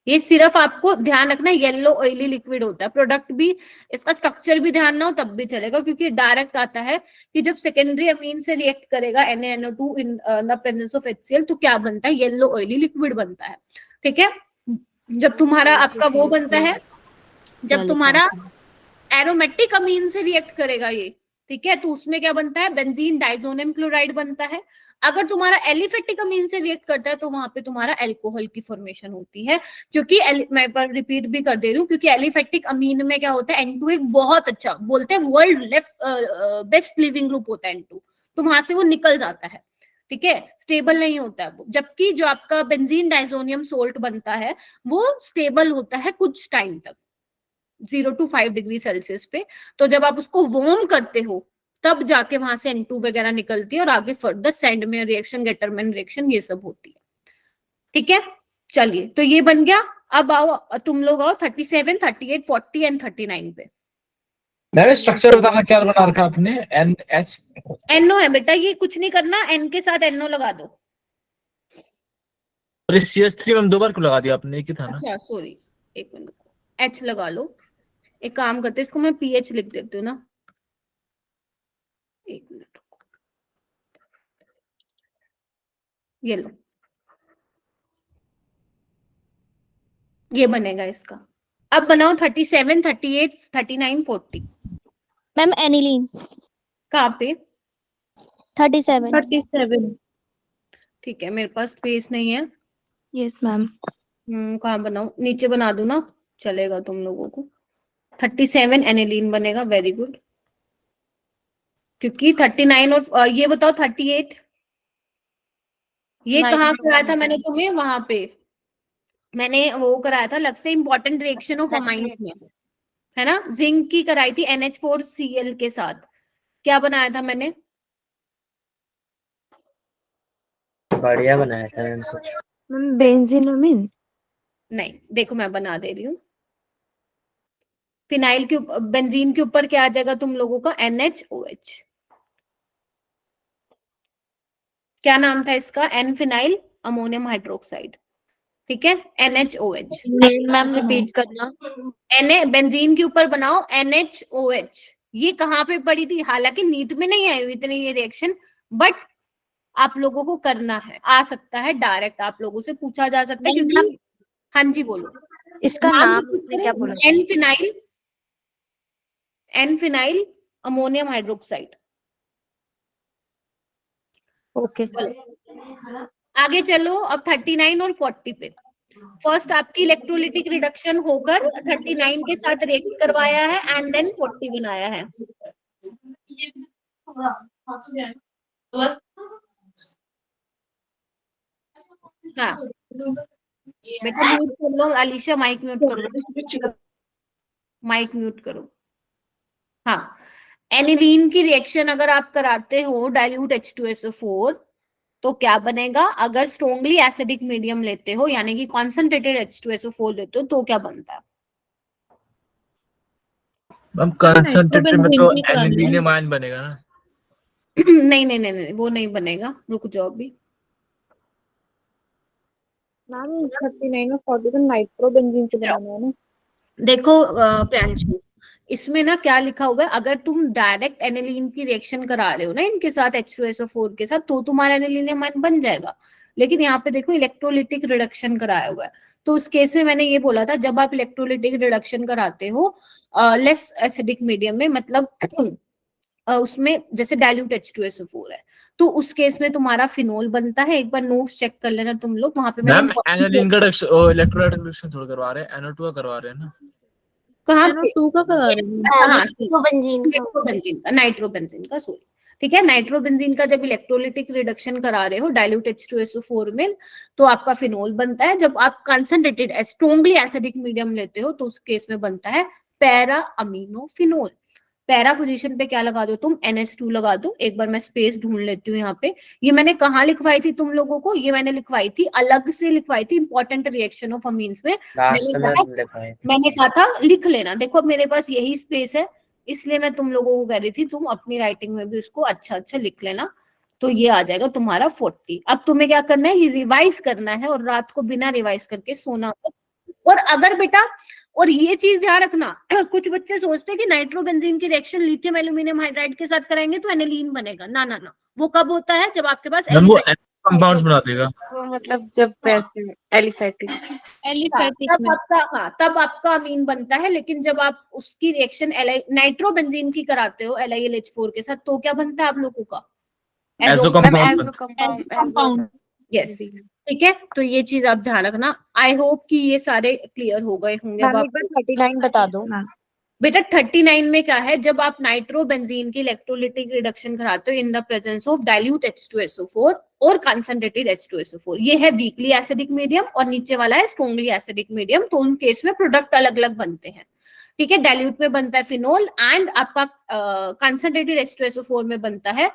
ये सिर्फ आपको ध्यान रखना, येलो ऑयली लिक्विड होता है। प्रोडक्ट भी, इसका स्ट्रक्चर भी ध्यान ना हो तब भी चलेगा, क्योंकि डायरेक्ट आता है कि जब सेकेंडरी अमीन से रिएक्ट करेगा NaNO2 in the presence of HCl, तो क्या बनता है? येलो ऑयली लिक्विड बनता है। ठीक है, जब तुम्हारा आपका वो बनता है, जब तुम्हारा एरोमेटिक अमीन से रिएक्ट करेगा ये, ठीक है, तो उसमें क्या बनता है? बेंजीन डाइजोनियम क्लोराइड बनता है। अगर तुम्हारा एलिफेटिक अमीन से रिएक्ट करता है तो वहां पे तुम्हारा अल्कोहल की फॉर्मेशन होती है। क्योंकि मैं पर रिपीट भी कर दे रही हूँ, क्योंकि एलिफेटिक अमीन में क्या होता है, N2 एक बहुत अच्छा, बोलते हैं वर्ल्ड बेस्ट लिविंग ग्रुप होता है N2, तो वहां से वो निकल जाता है। ठीक है, स्टेबल नहीं होता है वो, जबकि जो आपका बेंजीन डाइजोनियम सोल्ट बनता है वो स्टेबल होता है कुछ टाइम तक, 0 to 5 डिग्री सेल्सियस पे। तो जब आप उसको वार्म करते हो तब जाके वहां से N2 वगैरह निकलती है, और आगे further Sandmeyer reaction, Gattermann reaction, ये सब होती है। ठीक है, चलिए, तो ये बन गया। अब आओ तुम लोग, आओ 37, 38, 40 एंड 39 पे। मैम स्ट्रक्चर बताना क्या बना रखा आपने? NH NO है बेटा, ये कुछ नहीं करना, N के साथ NO लगा दो। और इस CH3 में 2 बार क्यों लगा दिया आपने? एक ही था ना। अच्छा सॉरी, एक मिनट, H लगा लो। एक काम करते, इसको मैं PH लिख देती हूँ ना, एक मिनट, ये लो। ये बनेगा इसका। अब बनाओ 37, 38, 39, 40। मैम एनिलीन कहाँ पे? 37। 37। ठीक है, मेरे पास स्पेस नहीं है। Yes ma'am. कहाँ बनाऊं? नीचे बना दूं ना, चलेगा तुम लोगों को। 37 एनिलीन बनेगा, वेरी गुड। क्योंकि 39 और ये बताओ 38, ये कहाँ कराया था मैंने तुम्हें? वहां पे मैंने वो कराया था अलग से, इंपॉर्टेंट रिएक्शन ऑफ अमाइंस में, है ना। जिंक की कराई थी NH4Cl के साथ। क्या बनाया था मैंने? बढ़िया बनाया था मैम कुछ। मैम बेंजीनोमिन। नहीं, देखो मैं बना दे रही हूँ। फिनाइल के बेंजीन के ऊपर क्या आ जाएगा तुम लोगों का? NHOH। क्या नाम था इसका? N phenyl ammonium hydroxide. ठीक है, NHOH। मैम रिपीट करना। बेंजीन के ऊपर बनाओ NHOH। ये कहाँ पे पड़ी थी? हालांकि नीट में नहीं आई इतनी ये रिएक्शन, बट आप लोगों को करना है, आ सकता है डायरेक्ट आप लोगों से पूछा जा सकता है, क्योंकि हाँ जी बोलो। इसका नाम आपने क्या बोला? N phenyl ammonium hydroxide. Okay. आगे चलो, अब 39 और 40 पे। फर्स्ट आपकी इलेक्ट्रोलिटिक रिडक्शन होकर 39 के साथ रिएक्ट करवाया है एंड देन 40 बनाया है। हाँ बेटा म्यूट कर लो, अलीशा माइक म्यूट कर दो, माइक म्यूट करो। हाँ, एनिलीन की रिएक्शन अगर आप कराते हो डाइल्यूट H2SO4 तो क्या बनेगा? अगर स्ट्रॉन्गली एसिडिक मीडियम लेते हो यानी कि कॉन्सेंट्रेटेड H2SO4 लेते हो तो क्या बनता है? मैम कंसंट्रेटेड में तो नाइट्रोबेंजीन की करानी है। एनिलीनियम आयन बनेगा ना। नहीं नहीं नहीं नहीं, वो नहीं बनेगा, रुक जाओ अभी। मैम 39 और 40 तो नाइट्रोबेंजीन से बनाना है ना। देखो प्रियांशु, इसमें ना क्या लिखा हुआ है, अगर तुम डायरेक्ट एनिलीन की रिएक्शन करा रहे हो ना इनके साथ H2SO4 के साथ तो तुम्हारा एनिलीनियम आयन बन जाएगा। लेकिन यहाँ पे देखो इलेक्ट्रोलिटिक रिडक्शन कराया हुआ है, तो उस केस में मैंने ये बोला था जब आप इलेक्ट्रोलिटिक रिडक्शन कराते हो लेस एसिडिक मीडियम में, मतलब उसमें जैसे डाइल्यूट H2SO4 है तो उस केस में तुम्हारा फिनोल बनता है। एक बार नोट्स चेक कर लेना तुम लोग, वहां पे मैंने मैम एनिलीन का इलेक्ट्रोलाइटिक रिडक्शन थोड़ा करवा रहे हैं, NO2 का करवा रहे हैं ना। कहाँ से? NO2 का करा रहे हैं। हाँ नाइट्रोबेंजीन का। नाइट्रोबेंजीन का सॉरी। ठीक है, नाइट्रोबेंजीन का जब इलेक्ट्रोलिटिक रिडक्शन करा रहे हो डाइल्यूट H2SO4 में तो आपका फिनोल बनता है। जब आप कंसंट्रेटेड स्ट्रॉन्गली एसिडिक मीडियम लेते हो तो उस केस में बनता है para amino phenol. Para position पे क्या लगा दो तुम? NH2 लगा दो। एक बार मैं स्पेस ढूंढ लेती हूँ यहाँ पे। ये मैंने कहाँ लिखवाई थी तुम लोगों को? ये मैंने लिखवाई थी, अलग से लिखवाई थी, इंपॉर्टेंट रिएक्शन ऑफ अमीन्स में। लास्ट में लिखवाई थी। मैंने कहा था लिख लेना। देखो अब मेरे पास यही स्पेस है, इसलिए मैं तुम लोगों को कह रही थी तुम अपनी राइटिंग में भी उसको अच्छा अच्छा लिख लेना। तो ये आ जाएगा तुम्हारा 40। अब तुम्हें क्या करना है? ये रिवाइज करना है और रात को बिना रिवाइज करके सोना। और अगर बेटा, और ये चीज ध्यान रखना, कुछ बच्चे सोचते हैं कि नाइट्रोबेंजीन की रिएक्शन लिथियम एल्यूमिनियम हाइड्राइड के साथ कराएंगे तो एनिलीन बनेगा। ना ना ना, वो कब होता है? जब आपके पास मैम वो कंपाउंड्स बना देगा। वो मतलब जब वैसे एलिफेटिक एलिफेटिक तब में। आपका, हाँ तब आपका अमीन बनता है। लेकिन जब आप उसकी रिएक्शन नाइट्रोबेंजीन की कराते हो LiLH4 के साथ तो क्या बनता है आप लोगों का? Azo ma'am compounds azo compound compound. Yes, ठीक है। तो ये चीज आप ध्यान रखना। आई होप कि ये सारे क्लियर हो गए होंगे। अब मैम एक आप बार 39 बता दो। बेटा 39 में क्या है? जब आप नाइट्रोबेंजीन की इलेक्ट्रोलिटिक रिडक्शन कराते हो in the presence of dilute H2SO4 और कंसंट्रेटेड H2SO4, ये है वीकली एसिडिक मीडियम और नीचे वाला है स्ट्रॉन्गली एसिडिक मीडियम, तो उन केस में प्रोडक्ट अलग अलग बनते हैं। ठीक है, डाइल्यूट में बनता है फिनोल एंड आपका कंसंट्रेटेड H2SO4 में बनता है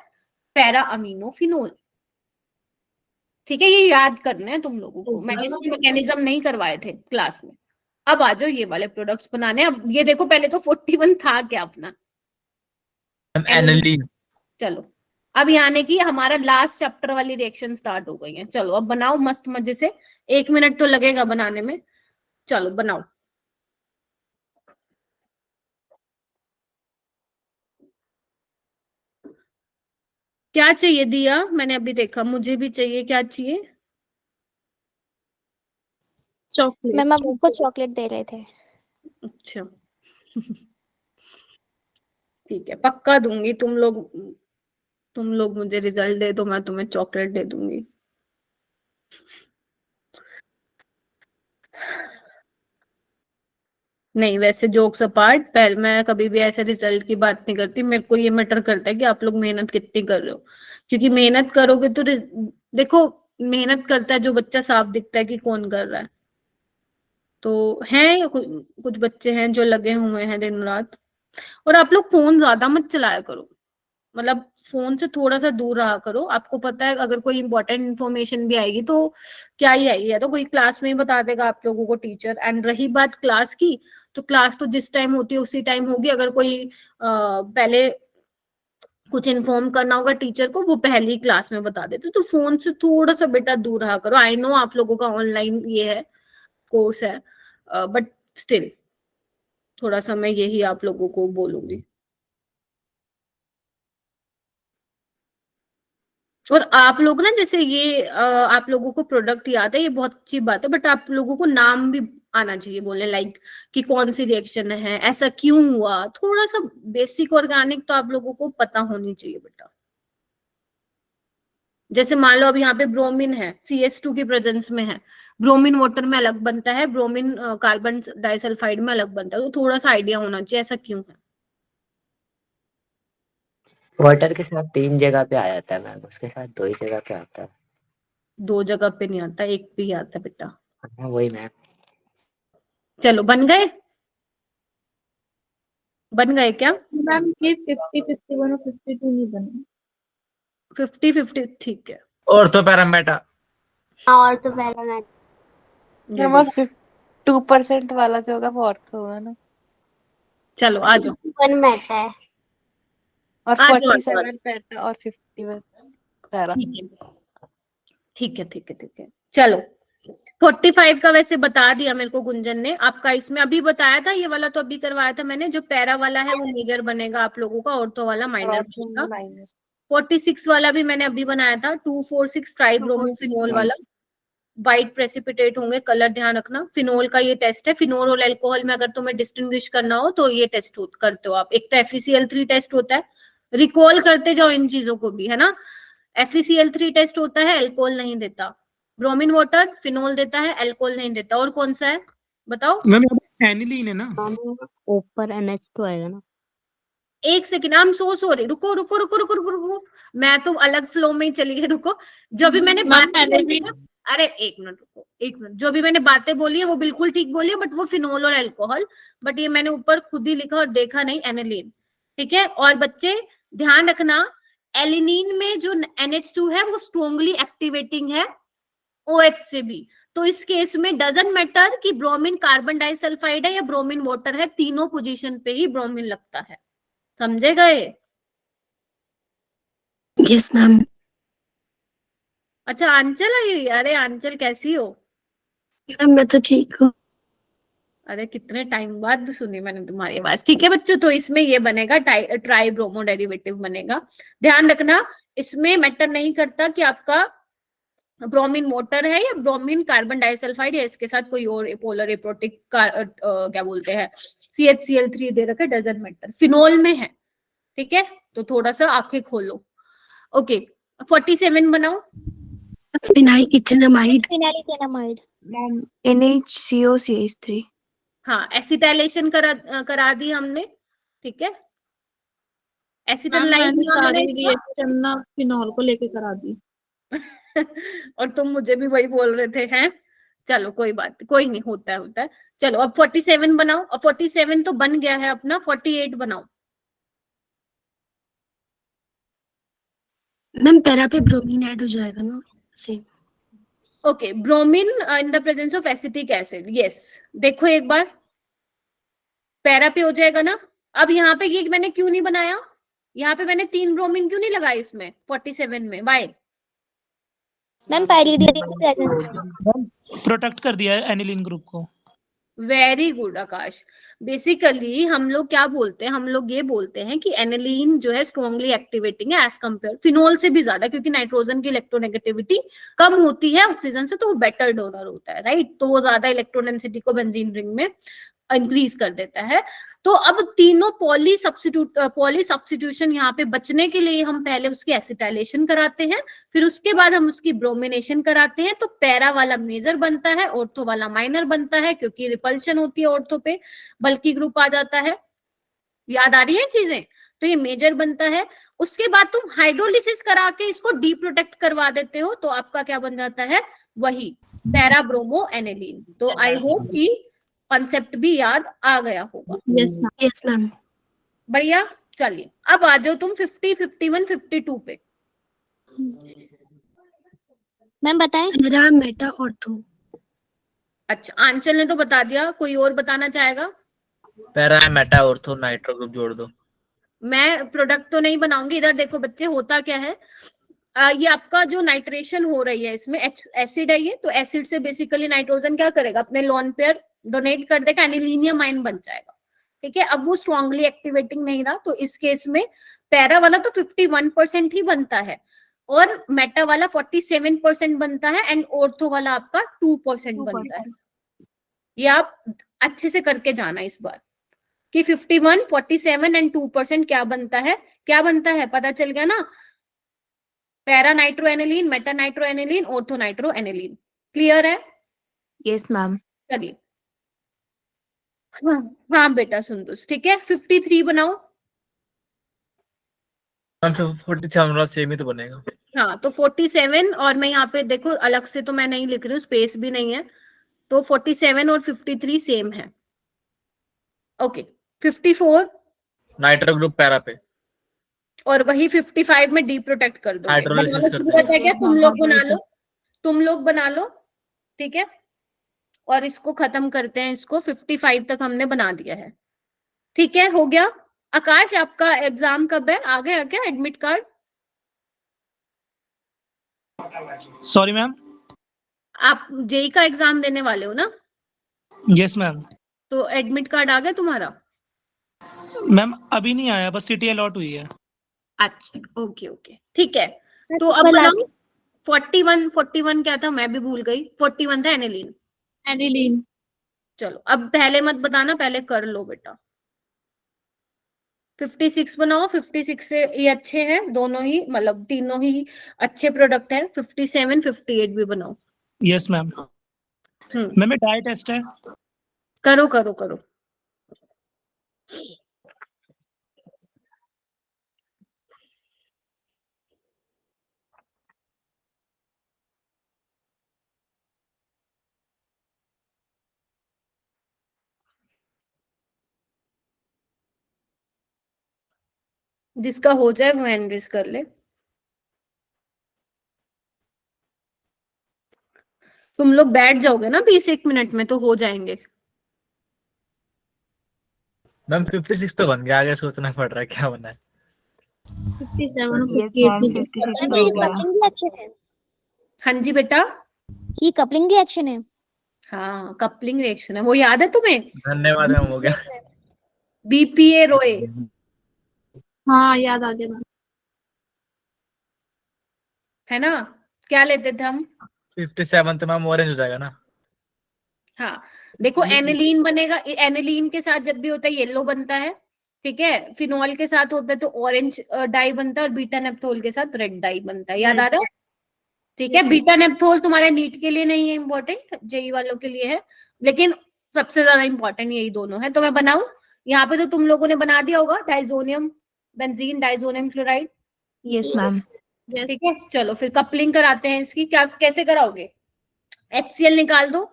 पैरा अमीनो फिनोल। ठीक है, ये याद करना है तुम लोगों को, मैंने इसके मैकेनिज्म नहीं करवाए थे क्लास में। अब आ जाओ ये वाले प्रोडक्ट्स बनाने। अब ये देखो, पहले तो 41 था क्या अपना? Ma'am aniline. चलो अब यानी कि हमारा लास्ट चैप्टर वाली रिएक्शन स्टार्ट हो गई है। चलो अब बनाओ मस्त मजे से, 1 मिनट तो लगेगा बनाने में। चलो बनाओ। क्या चाहिए दिया? मैंने अभी देखा, मुझे भी चाहिए। क्या चाहिए? चॉकलेट। मैम आप उसको चॉकलेट दे रहे थे। अच्छा ठीक है, पक्का दूंगी। तुम लोग मुझे रिजल्ट दे दो, मैं तुम्हें चॉकलेट दे दूंगी। नहीं, वैसे जोक्स अपार्ट, पहले मैं कभी भी ऐसे रिजल्ट की बात नहीं करती। मेरे को ये मैटर करता है कि आप लोग मेहनत कितनी कर रहे हो, क्योंकि मेहनत करोगे तो देखो, मेहनत करता है जो बच्चा, साफ दिखता है कि कौन कर रहा है। तो हैं कुछ बच्चे हैं जो लगे हुए हैं दिन रात। और आप लोग फोन ज्यादा मत चलाया करो, मतलब फोन से थोड़ा सा दूर रहा करो। आपको पता है अगर कोई इंपॉर्टेंट इन्फॉर्मेशन भी आएगी तो क्या ही आएगी, या तो कोई क्लास में ही बता देगा आप लोगों को टीचर। एंड रही बात क्लास की, तो क्लास तो जिस टाइम होती है उसी टाइम होगी। अगर कोई पहले कुछ इन्फॉर्म करना होगा टीचर को, वो पहली क्लास में बता देते। तो फोन से थोड़ा सा बेटा दूर रहा करो। आई नो आप लोगों का ऑनलाइन ये है, कोर्स है, बट स्टिल थोड़ा सा मैं यही आप लोगों को बोलूंगी। और आप लोग ना, जैसे ये आप लोगों को प्रोडक्ट याद है, ये बहुत अच्छी बात है, बट आप लोगों को नाम भी आना चाहिए बोलने, लाइक कि कौन सी रिएक्शन है, ऐसा क्यों हुआ। थोड़ा सा बेसिक ऑर्गेनिक तो आप लोगों को पता होनी चाहिए बेटा। जैसे मान लो अब यहाँ पे ब्रोमीन है, CS2 की प्रेजेंस में है, ब्रोमीन वाटर में अलग बनता है, ब्रोमीन कार्बन डाइसल्फाइड में अलग बनता है। तो थोड़ा सा आइडिया होना चाहिए ऐसा क्यों है। वाटर के साथ 3 जगह पे आ जाता है मैम, उसके साथ 2 ही जगह पे आता है। 2 जगह पे नहीं आता, एक पे ही आता है बेटा। हाँ वही मैम। चलो बन गए, बन गए क्या? मैम ये 50-51 और 52 नहीं बने। 50-50 ठीक है। और तो पैरामीटर और तो पहले मैं ये मैम और भी- 2% वाला जो होगा वो ऑर्थो होगा ना, चलो आ जाओ, 1 मैटर है। और आ जाओ, आ जाओ। 47 पेटा और 51 पैरा। ठीक है ठीक है ठीक है ठीक है। चलो 45 का वैसे बता दिया मेरे को गुंजन ने। आपका इसमें अभी बताया था, ये वाला तो अभी करवाया था मैंने। जो पैरा वाला है वो मेजर बनेगा आप लोगों का, ऑर्थो वाला माइनर बनेगा। माइनस 46 वाला भी मैंने अभी बनाया था, 246 ट्राइब्रोमोफिनोल वाला। वाइट प्रेसिपिटेट होंगे, कलर ध्यान रखना। फिनोल का ये टेस्ट है। फिनोल और अल्कोहल में अगर तुम्हें डिस्टिंग्विश करना हो तो ये टेस्ट करते हो आप। एक तो FeCl3 टेस्ट होता है, रिकॉल करते जाओ इन चीजों को भी, है ना। FeCl3 टेस्ट होता है, अल्कोहल नहीं देता। ब्रोमीन वाटर फिनोल देता है, अल्कोहल नहीं देता। और कौन सा है बताओ? मैम एनिलीन है ना? ऊपर NH2 आएगा ना। एक second, I am so sorry, रुको रुको रुको रुको रुको रुको, मैं तो अलग फ्लो में ही चली गई। रुको, जो भी मैंने बातें बोली ना, अरे एक मिनट रुको, एक मिनट। जो भी मैंने बातें बोली है वो बिल्कुल ठीक बोली है, बट वो फिनोल और अल्कोहल। बट ये मैंने ऊपर खुद ही लिखा और देखा नहीं, एनिलीन। ठीक है। और बच्चे ध्यान रखना, एलिनीन में जो NH2 है वो स्ट्रोंगली एक्टिवेटिंग है OH से भी। तो इस केस में डजंट मैटर कि ब्रोमीन कार्बन डाइसल्फाइड है या ब्रोमीन वाटर है, तीनों पोजीशन पे ही ब्रोमीन लगता है। समझे गए? Yes ma'am. अच्छा अंचल आई। अरे अंचल कैसी हो? मैं तो ठीक हूँ। अरे कितने टाइम बाद सुनी मैंने तुम्हारी आवाज। ठीक है बच्चों, तो इसमें ये बनेगा ट्राई ब्रोमो डेरिवेटिव बनेगा। ध्यान रखना, इसमें मैटर नहीं करता कि आपका ब्रोमीन वाटर है या ब्रोमीन कार्बन डाइसल्फाइड या इसके साथ कोई और पोलर एप्रोटिक क्या बोलते हैं CHCl3 दे रखा है, डजंट मैटर। फिनोल में है, ठीक है। तो थोड़ा सा आंखें खोलो। ओके 47 बनाओ। Phenyl ethanamide. Phenyl ethanamide. NaCO3। हाँ एसिटाइलेशन करा दी हमने, ठीक है। मैम एसिटाइलाइज मैंने नाम है ना सारी इसका। रिएक्शन ना फिनॉल को लेके करा दी। और तुम मुझे भी वही बोल रहे थे हैं। चलो कोई बात, कोई नहीं, होता है होता है। चलो अब 47 बनाओ। और 47 तो बन गया है अपना, 48 बनाओ। मैम पैरा पे ब्रोमीन ऐड हो जाएगा ना, same. Okay, bromine in the presence of acetic acid, yes. देखो एक बार, पैरा पे हो जाएगा ना। अब यहाँ पे ये मैंने क्यों नहीं बनाया, यहाँ पे मैंने 3 ब्रोमीन क्यों नहीं लगाए इसमें 47 में, वाई? मैम पाइरिडिन की प्रेजेंस में। प्रोटेक्ट कर दिया है एनिलीन ग्रुप को। वेरी गुड आकाश। बेसिकली हम लोग क्या बोलते हैं, हम लोग ये बोलते हैं कि एनिलीन जो है स्ट्रॉन्गली एक्टिवेटिंग है एज कंपेयर फिनोल से भी ज्यादा, क्योंकि नाइट्रोजन की इलेक्ट्रोनेगेटिविटी कम होती है ऑक्सीजन से, तो वो बेटर डोनर होता है, राइट। तो वो ज्यादा इलेक्ट्रोडेंसिटी को बेंजीन रिंग में इंक्रीज कर देता है। तो अब तीनों पॉली सब्स्टिट्यूशन यहाँ पे बचने के लिए हम पहले उसकी एसिटाइलेशन कराते हैं, फिर उसके बाद हम उसकी ब्रोमिनेशन कराते हैं। तो पैरा वाला मेजर बनता है, ऑर्थो वाला माइनर बनता है, क्योंकि रिपल्शन होती है ऑर्थो पे, बल्कि ग्रुप आ जाता है। याद आ रही है चीजें? तो ये मेजर बनता है। उसके बाद तुम हाइड्रोलिसिस करा के इसको डीप्रोटेक्ट करवा देते हो, तो आपका क्या बन जाता है? वही पैरा ब्रोमो एनिलीन। तो आई होप कि कॉन्सेप्ट भी याद आ गया होगा। Yes ma'am. बढ़िया। चलिए अब आ जाओ तुम 50, 51, 52 पे। मैम बताएं। मेरा मेटा ऑर्थो। अच्छा, आंचल ने तो बता दिया, कोई और बताना चाहेगा? Para Meta ortho nitro group जोड़ दो। मैं प्रोडक्ट तो नहीं बनाऊंगी। इधर देखो बच्चे, होता क्या है, ये आपका जो नाइट्रेशन हो रही है इसमें एसिड है ये, तो एसिड से बेसिकली नाइट्रोजन क्या करेगा? अपने लोन पेयर डोनेट कर देगा, एनिलीनियम आयन बन जाएगा। ठीक है, अब वो स्ट्रांगली एक्टिवेटिंग नहीं रहा, तो इस केस में पैरा वाला तो 51% ही बनता है और मेटा वाला 47% बनता है एंड ऑर्थो वाला आपका 2% बनता है। ये आप अच्छे से करके जाना इस बार कि 51, 47 एंड 2% क्या बनता है, क्या बनता है, पता चल गया ना? Para nitro aniline, meta nitro aniline, ortho nitro aniline. Clear है? Yes ma'am. चलिए, हाँ बेटा सुंदुस, ठीक है। 53 बनाओ। 47 सेम ही तो बनेगा। हाँ, तो 47 और मैं यहाँ पे देखो अलग से तो मैं नहीं लिख रही हूँ, स्पेस भी नहीं है, तो 47 और 53 सेम है। ओके, 54 नाइट्रो ग्रुप पैरा पे और वही 55 में डी प्रोटेक्ट कर दो। हाइड्रोलिसिस करते हैं। क्या तुम लोग बना लो, तुम लोग बना लो, ठीक है। और इसको खत्म करते हैं, इसको 55 तक हमने बना दिया है। ठीक है, हो गया। आकाश, आपका एग्जाम कब है? आ गया क्या एडमिट कार्ड? Sorry ma'am. आप जेई का एग्जाम देने वाले हो ना? Yes ma'am. तो एडमिट कार्ड आ गया तुम्हारा? मैम अभी नहीं आया, बस सिटी अलॉट हुई है। अच्छा, ओके ओके, ठीक है। तो अब बनाओ 41 क्या था, मैं भी भूल गई। 41 था एनिलीन। एनिलीन। चलो अब पहले मत बताना, पहले कर लो बेटा। 56 बनाओ। 56 से ये अच्छे हैं दोनों ही, मतलब तीनों ही अच्छे प्रोडक्ट हैं। 57, 58 भी बनाओ। Yes ma'am. मैम ये डाई टेस्ट है। करो करो करो। जिसका हो जाए वो हैंड रेज कर ले। तुम लोग बैठ जाओगे ना 20-1 मिनट में तो हो जाएंगे। मैम 56 तो बन गया, आगे सोचना पड़ रहा है क्या बना है। 57, हाँ जी बेटा। ये कपलिंग रिएक्शन है। हाँ, कपलिंग रिएक्शन है, वो याद है तुम्हें? धन्यवाद मैम, हो गया। बीपीए रोए। हाँ याद आ गया मैम। है ना? क्या लेते थे हम? 57 तो मैम ऑरेंज हो जाएगा ना। हाँ, देखो एनिलीन बनेगा, एनिलीन के साथ जब भी होता है येलो बनता है, ठीक है। फिनॉल के साथ होता है तो ऑरेंज डाई बनता है और बीटा नेप्थोल के साथ रेड डाई बनता है। याद आ रहा है? ठीक है। बीटा नेप्थोल तुम्हारे नीट के लिए नहीं है इंपॉर्टेंट, जेई वालों के लिए है, लेकिन सबसे ज्यादा इंपॉर्टेंट यही दोनों है। तो मैं बनाऊं यहाँ पे? तो तुम लोगों ने बना दिया होगा, diazonium benzene, diazonium chloride. Yes ma'am. ठीक है, चलो फिर कपलिंग कराते हैं इसकी। क्या कैसे कराओगे? HCl निकाल दो।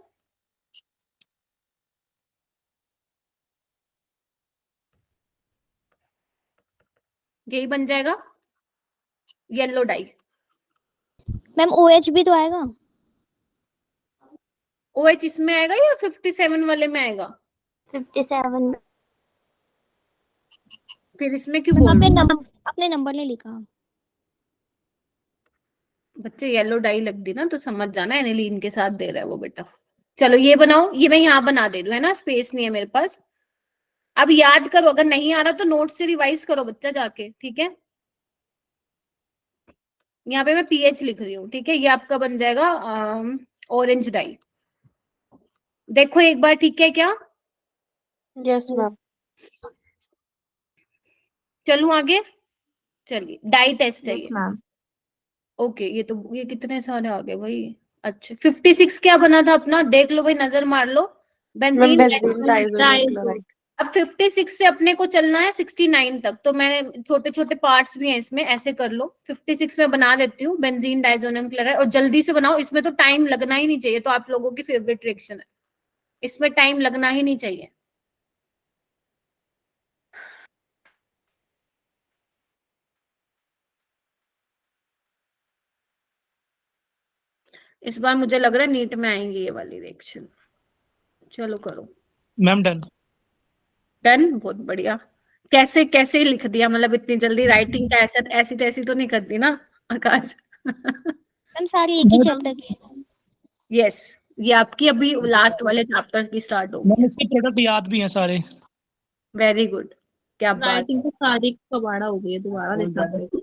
यही बन जाएगा येलो डाई। मैम OH भी तो आएगा। OH इसमें आएगा या 57 वाले में आएगा? 57। फिर इसमें क्यों बोल रहे हो? अपने नंबर ने लिखा। बच्चे येलो डाई लग दी ना तो समझ जाना एनिलीन के साथ दे रहा है वो बेटा। चलो ये बनाओ, ये मैं यहाँ बना दे दूं, है ना, स्पेस नहीं है मेरे पास। अब याद करो, अगर नहीं आ रहा तो नोट से रिवाइज करो बच्चा जाके, ठीक है। यहाँ पे मैं पीएच लिख रही हूँ, ठीक है। ये आपका बन जाएगा ऑरेंज डाई। देखो एक बार, ठीक है क्या? Yes ma'am. चलूं आगे? चलिए, डाई टेस्ट यस चाहिए। मैम। ओके, ये कितने सारे आ गए भाई। अच्छा, 56 क्या बना था अपना, देख लो भाई, नजर मार लो। Ma'am benzene benzene diazonium chloride. अब 56 से अपने को चलना है 69 तक, तो मैंने छोटे छोटे पार्ट्स भी हैं इसमें, ऐसे कर लो। 56 में बना देती हूँ बेंजीन डाइज़ोनियम क्लोराइड, और जल्दी से बनाओ, इसमें तो टाइम लगना ही नहीं चाहिए, तो आप लोगों की फेवरेट रिएक्शन है, इसमें टाइम लगना ही नहीं चाहिए। इस बार मुझे लग रहा है नीट में आएंगी ये वाली रिएक्शन। चलो करो। Ma'am done. डन, बहुत बढ़िया। कैसे कैसे लिख दिया, मतलब इतनी जल्दी राइटिंग का ऐसा ऐसी तैसी तो नहीं कर दी ना आकाश? मैम सारी एक ही चैप्टर की है। यस, ये आपकी अभी लास्ट वाले चैप्टर की स्टार्ट होगी। मैम इसके प्रोडक्ट याद भी हैं सारे। वेरी गुड, क्या बात। राइटिंग तो सारी कबाड़ा हो गई है, दोबारा लिखना पड़ेगा।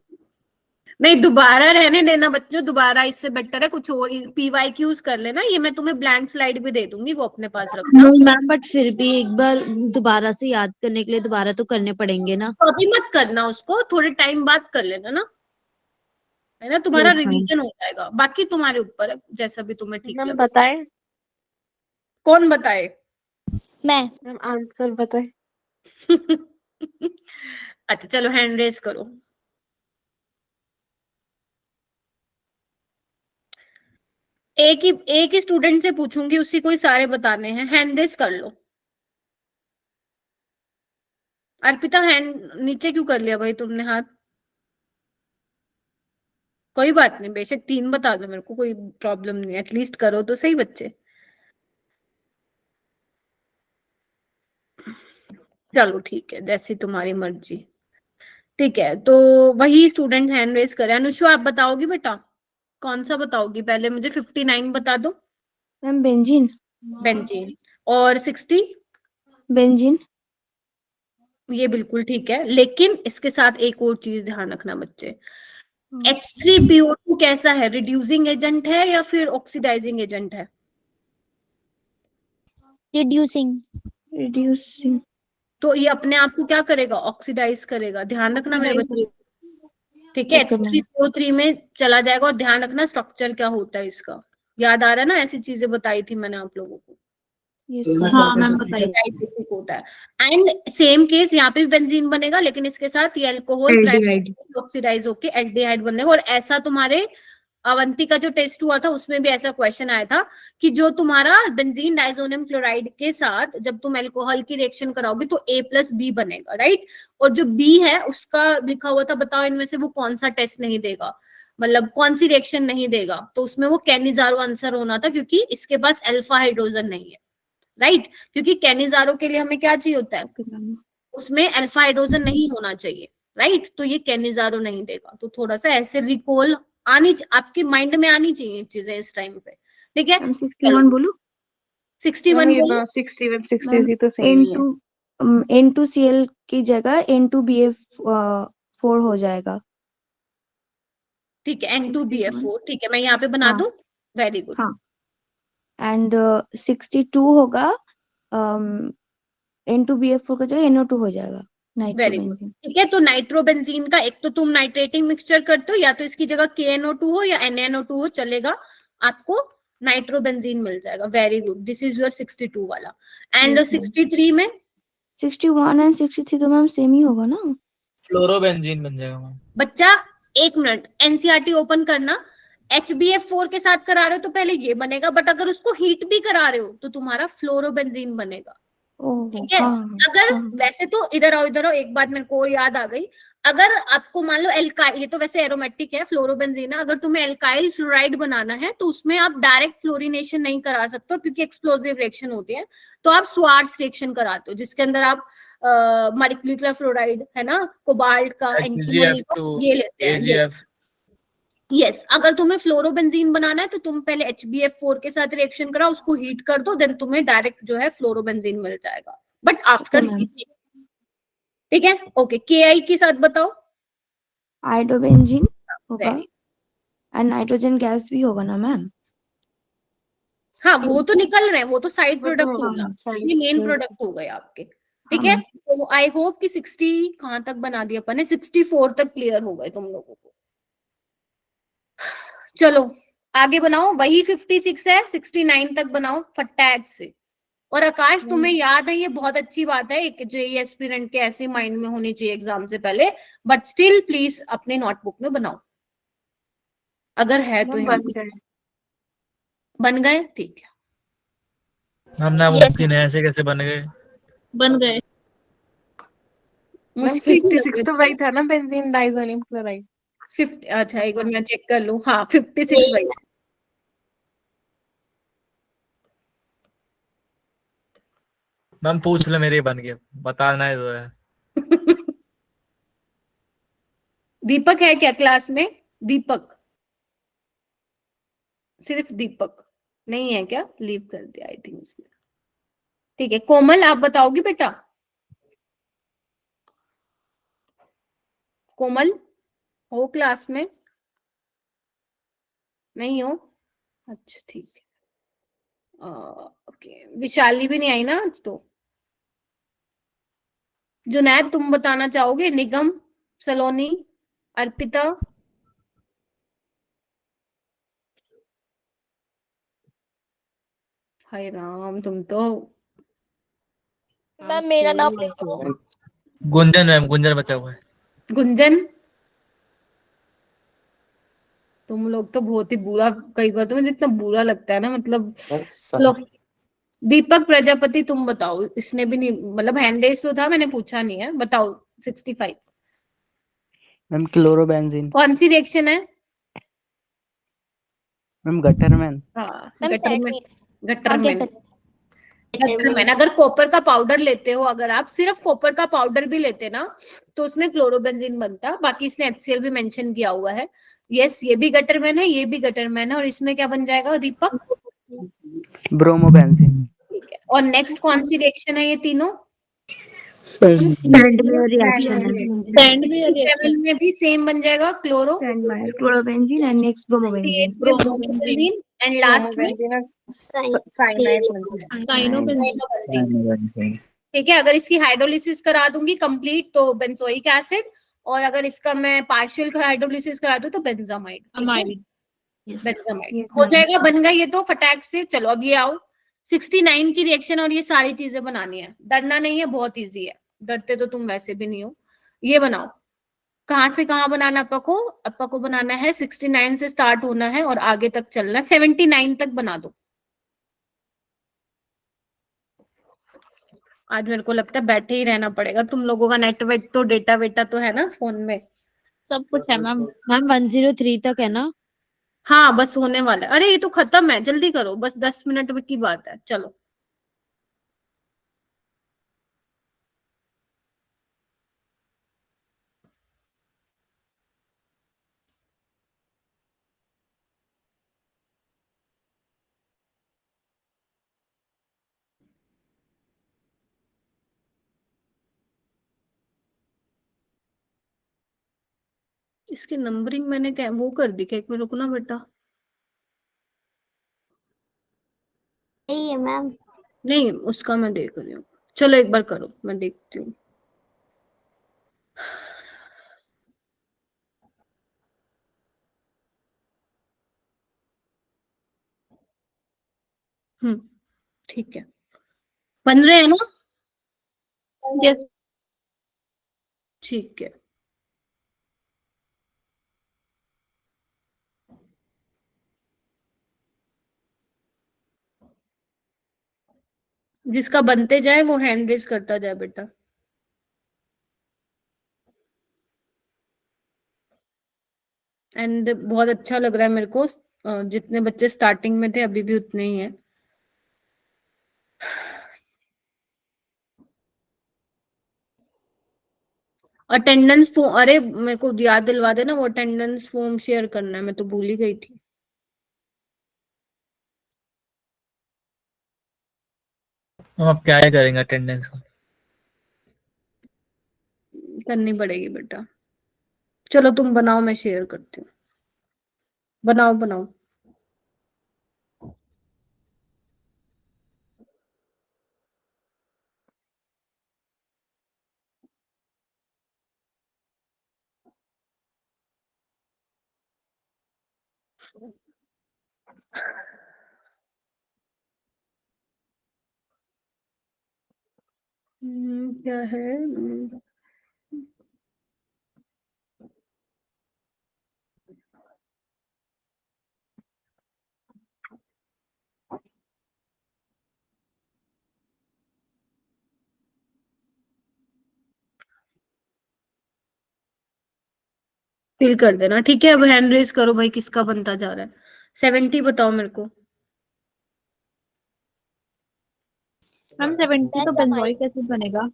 नहीं, दोबारा रहने देना बच्चों, दोबारा इससे बेटर है कुछ और PYQs कर लेना। ये मैं तुम्हें ब्लैंक स्लाइड भी दे दूंगी, वो अपने पास रखना। नहीं मैम, बट फिर भी एक बार दोबारा से याद करने के लिए दोबारा तो करने पड़ेंगे ना। कॉपी मत करना उसको, थोड़े टाइम बाद कर लेना ना, है ना, तुम्हारा Yes, ma'am. रिवीजन हो जाएगा। बाकी तुम्हारे ऊपर है, जैसा भी तुम्हें ठीक मैम लगे। बताएं? कौन बताए? मैं। मैम आंसर बताएं। अच्छा चलो, हैंड रेस करो। एक ही स्टूडेंट से पूछूंगी, उसी को ही सारे बताने हैं। हैंड रेस कर लो। अर्पिता, हैंड नीचे क्यों कर लिया भाई तुमने हाथ? कोई बात नहीं, बेशक 3 बता दो मेरे को, कोई प्रॉब्लम नहीं, एटलीस्ट करो तो सही बच्चे। चलो ठीक है, जैसी तुम्हारी मर्जी। ठीक है, तो वही स्टूडेंट हैंड रेस करे। अनुषु, आप बताओगी बेटा? कौन सा बताओगी? पहले मुझे 59 बता दो। Ma'am benzene. बेंजीन। और 60? बेंजीन। ये बिल्कुल ठीक है, लेकिन इसके साथ एक और चीज ध्यान रखना बच्चे। H3PO2 कैसा है? रिड्यूसिंग एजेंट है या फिर ऑक्सीडाइजिंग एजेंट है? रिड्यूसिंग। रिड्यूसिंग। तो ये अपने आप को क्या करेगा? ऑक्सीडाइज करेगा। ध्यान रखना मेरे बच्चे, ठीक है। H3PO3 में चला जाएगा। और ध्यान रखना स्ट्रक्चर क्या होता है इसका, याद आ रहा है ना? ऐसी चीजें बताई थी मैंने आप लोगों को। हाँ मैम बताइए। बेसिक होता है। एंड सेम केस यहाँ पे भी बेंजीन बनेगा, लेकिन इसके साथ ये अल्कोहल ऑक्सीडाइज होके एल्डिहाइड बनेगा। और ऐसा तुम्हारे अवंती का जो टेस्ट हुआ था उसमें भी ऐसा क्वेश्चन आया था कि जो तुम्हारा बेंजीन डाइजोनियम क्लोराइड के साथ जब तुम अल्कोहल की रिएक्शन कराओगे तो A+B बनेगा, राइट। और जो B है उसका लिखा हुआ था, बताओ इनमें से वो कौन सा टेस्ट नहीं देगा, मतलब कौन सी रिएक्शन नहीं देगा? तो उसमें वो कैनिजारो आंसर होना था, क्योंकि इसके पास अल्फा हाइड्रोजन नहीं है, राइट। क्योंकि कैनिजारो के लिए हमें क्या चाहिए होता है? उसमें अल्फा हाइड्रोजन नहीं होना चाहिए, राइट। तो ये कैनिजारो नहीं देगा। तो थोड़ा सा ऐसे रिकॉल आपके माइंड में आनी चाहिए चीजें इस टाइम पे, ठीक है। 61 बोलो। 61 बोलो। 60 तो सही है। N2Cl की जगह N2BF4 हो जाएगा। ठीक है, N2BF4, ठीक है, मैं यहाँ पे बना दूं। Very good. हाँ। एंड 62 होगा, N2BF4 का जगह NO2 हो जाएगा। वेरी गुड, ठीक है। तो नाइट्रोबेंजीन का एक तो तुम नाइट्रेटिंग मिक्सचर करते हो, या तो इसकी जगह KNO2 हो या NaNO2 हो, चलेगा, आपको नाइट्रोबेंजीन मिल जाएगा। Very good, this is your 62 वाला। एंड 63 में 61 एंड 63 तो मैम सेम ही होगा ना। फ्लोरोबेंजीन बन जाएगा मैम। बच्चा एक मिनट, NCERT ओपन करना। HBF4 के साथ करा रहे हो तो पहले ये बनेगा, बट अगर उसको हीट भी करा रहे हो तो तुम्हारा फ्लोरोबेंजीन बनेगा, ठीक है। अगर वैसे तो इधर आओ, एक बात मेरे को याद आ गई। अगर आपको मान लो एल्काइल, ये तो वैसे एरोमेटिक है, फ्लोरोबेंजीन है, अगर तुम्हें एल्काइल फ्लोराइड बनाना है तो उसमें आप डायरेक्ट फ्लोरिनेशन नहीं करा सकते, क्योंकि एक्सप्लोसिव रिएक्शन होती है। तो आप स्वार्ट्स रिएक्शन कराते हो, जिसके अंदर आप मर्क्यूरी फ्लोराइड है ना, कोबाल्ट का, एंटीमनी का, ये लेते हैं। यस, अगर तुम्हें फ्लोरोबेंजीन बनाना है तो तुम पहले HBF4 के साथ रिएक्शन कराओ, उसको हीट कर दो, देन तुम्हें डायरेक्ट जो है फ्लोरोबेंजीन मिल जाएगा, बट आफ्टर हीटिंग। ठीक है, ओके। KI के साथ बताओ। हाइड्रोबेंजीन होगा Very- एंड नाइट्रोजन गैस भी होगा ना मैम? हाँ, वो तो निकल रहे हैं, वो तो साइड वो तो प्रोडक्ट हो गया, side ये मेन पे- प्रोडक्ट हो गए आपके। ठीक है, तो आई होप कि 60 कहाँ तक बना दिया अपन ने, 64 तक क्लियर हो गए तुम लोगों को। चलो आगे बनाओ, वही 56 है, 69 तक बनाओ फटाक से। और आकाश, तुम्हें याद है, ये बहुत अच्छी बात है, एक जेई एस्पिरेंट के ऐसे माइंड में होनी चाहिए एग्जाम से पहले, बट स्टिल प्लीज अपने नोटबुक में बनाओ, अगर है तो। बन जाए। बन गए? ठीक है, हम नामुमकिन है, ऐसे कैसे बन गए? बन गए। मैम मुश्किल ही लग 56 तो वही था ना, बेंजीन डाइसोनियम क्लोराइड। 50। अच्छा एक बार मैं चेक कर लूं। हाँ 56 वही। मैम पूछ ले, मेरे बन गए, बताना है तो है। दीपक है क्या क्लास में? दीपक, सिर्फ दीपक नहीं है क्या? लीव कर दिया आई थिंक उसने। ठीक है, कोमल आप बताओगी बेटा? कोमल हो क्लास में? नहीं हो? अच्छा ठीक है। ओके, विशाली भी नहीं आई ना आज तो। जुनैद तुम बताना चाहोगे? निगम, सलोनी, अर्पिता? हाय राम, तुम तो। मैम मेरा नाम गुंजन मैम, गुंजन बचा हुआ है। गुंजन, तुम लोग तो बहुत ही बुरा, कई बार तो मुझे इतना बुरा लगता है ना, मतलब। लो, दीपक प्रजापति तुम बताओ, इसने भी नहीं, मतलब हैंड रेस तो था, मैंने पूछा नहीं है, बताओ। 65 मैम क्लोरोबेंजीन। कौन सी रिएक्शन है? Ma'am Gattermann. हाँ मैम गटरमैन, गटरमैन। गटरमैन। अगर कॉपर का पाउडर लेते हो, अगर आप सिर्फ कॉपर का पाउडर भी लेते ना, तो उसमें क्लोरोबेंजीन बनता, बाकी इसने HCl भी मेंशन किया हुआ है। यस, ये भी गटरमैन है, ये भी गटरमैन है, और इसमें क्या बन जाएगा दीपक? ब्रोमोबेंजीन। ठीक है, और नेक्स्ट कौन सी रिएक्शन है ये तीनों? सैंडमेयर रिएक्शन है। सैंडमेयर लेवल में भी सेम बन जाएगा, chloro Sandmeyer chlorobenzene and next bromobenzene. Bromobenzene, and last में ब्रोमोबेंजीन और साइनाइड बन साइनोबेंजीन। ठीक है। अगर इसकी हाइड्रोलिसिस करा दूंगी कंप्लीट तो बेंजोइक एसिड, और अगर इसका मैं पार्शियल हाइड्रोलिसिस करा दूं तो बेंजामाइड। बेंजामाइड हो जाएगा, बन गया ये तो फटाक से। चलो अब ये आओ, 69 की रिएक्शन और ये सारी चीजें बनानी है, डरना नहीं है, बहुत इजी है, डरते तो तुम वैसे भी नहीं हो। ये बनाओ, कहाँ से कहाँ बनाना अपा को बनाना है 69 से स्टार्ट होना है और आगे तक चलना है, 79 तक बना दो। आज मेरे को लगता है बैठे ही रहना पड़ेगा, तुम लोगों का नेटवर्क तो, डेटा वेटा तो है ना फोन में? सब कुछ है मैम। मैम 103 तक है ना? हाँ बस होने वाला है, अरे ये तो खत्म है, जल्दी करो, बस 10 मिनट की बात है, चलो। इसकी नंबरिंग मैंने क्या वो कर दी क्या? एक मिनट रुकना बेटा। नहीं है मैम। नहीं, उसका मैं देख रही हूँ, चलो एक बार करो, मैं देखती हूँ। ठीक है, बन रहे हैं ना? यस। ठीक है, जिसका बनते जाए वो हैंड रेस करता जाए बेटा। एंड बहुत अच्छा लग रहा है मेरे को, जितने बच्चे स्टार्टिंग में थे अभी भी उतने ही हैं। अटेंडेंस फॉर्म, अरे मेरे को याद दिलवा देना, वो अटेंडेंस फॉर्म शेयर करना है, मैं तो भूल ही गई थी। हम अब क्या करेंगे अटेंडेंस को? करनी पड़ेगी बेटा। चलो तुम बनाओ, मैं शेयर करती हूँ। बनाओ बनाओ। क्या है? फिल कर देना, ठीक है। अब हैंड रेज करो भाई, किसका बनता जा रहा है? 70 बताओ मेरे को। मैम 70 तो बेंजोइक एसिड बनेगा।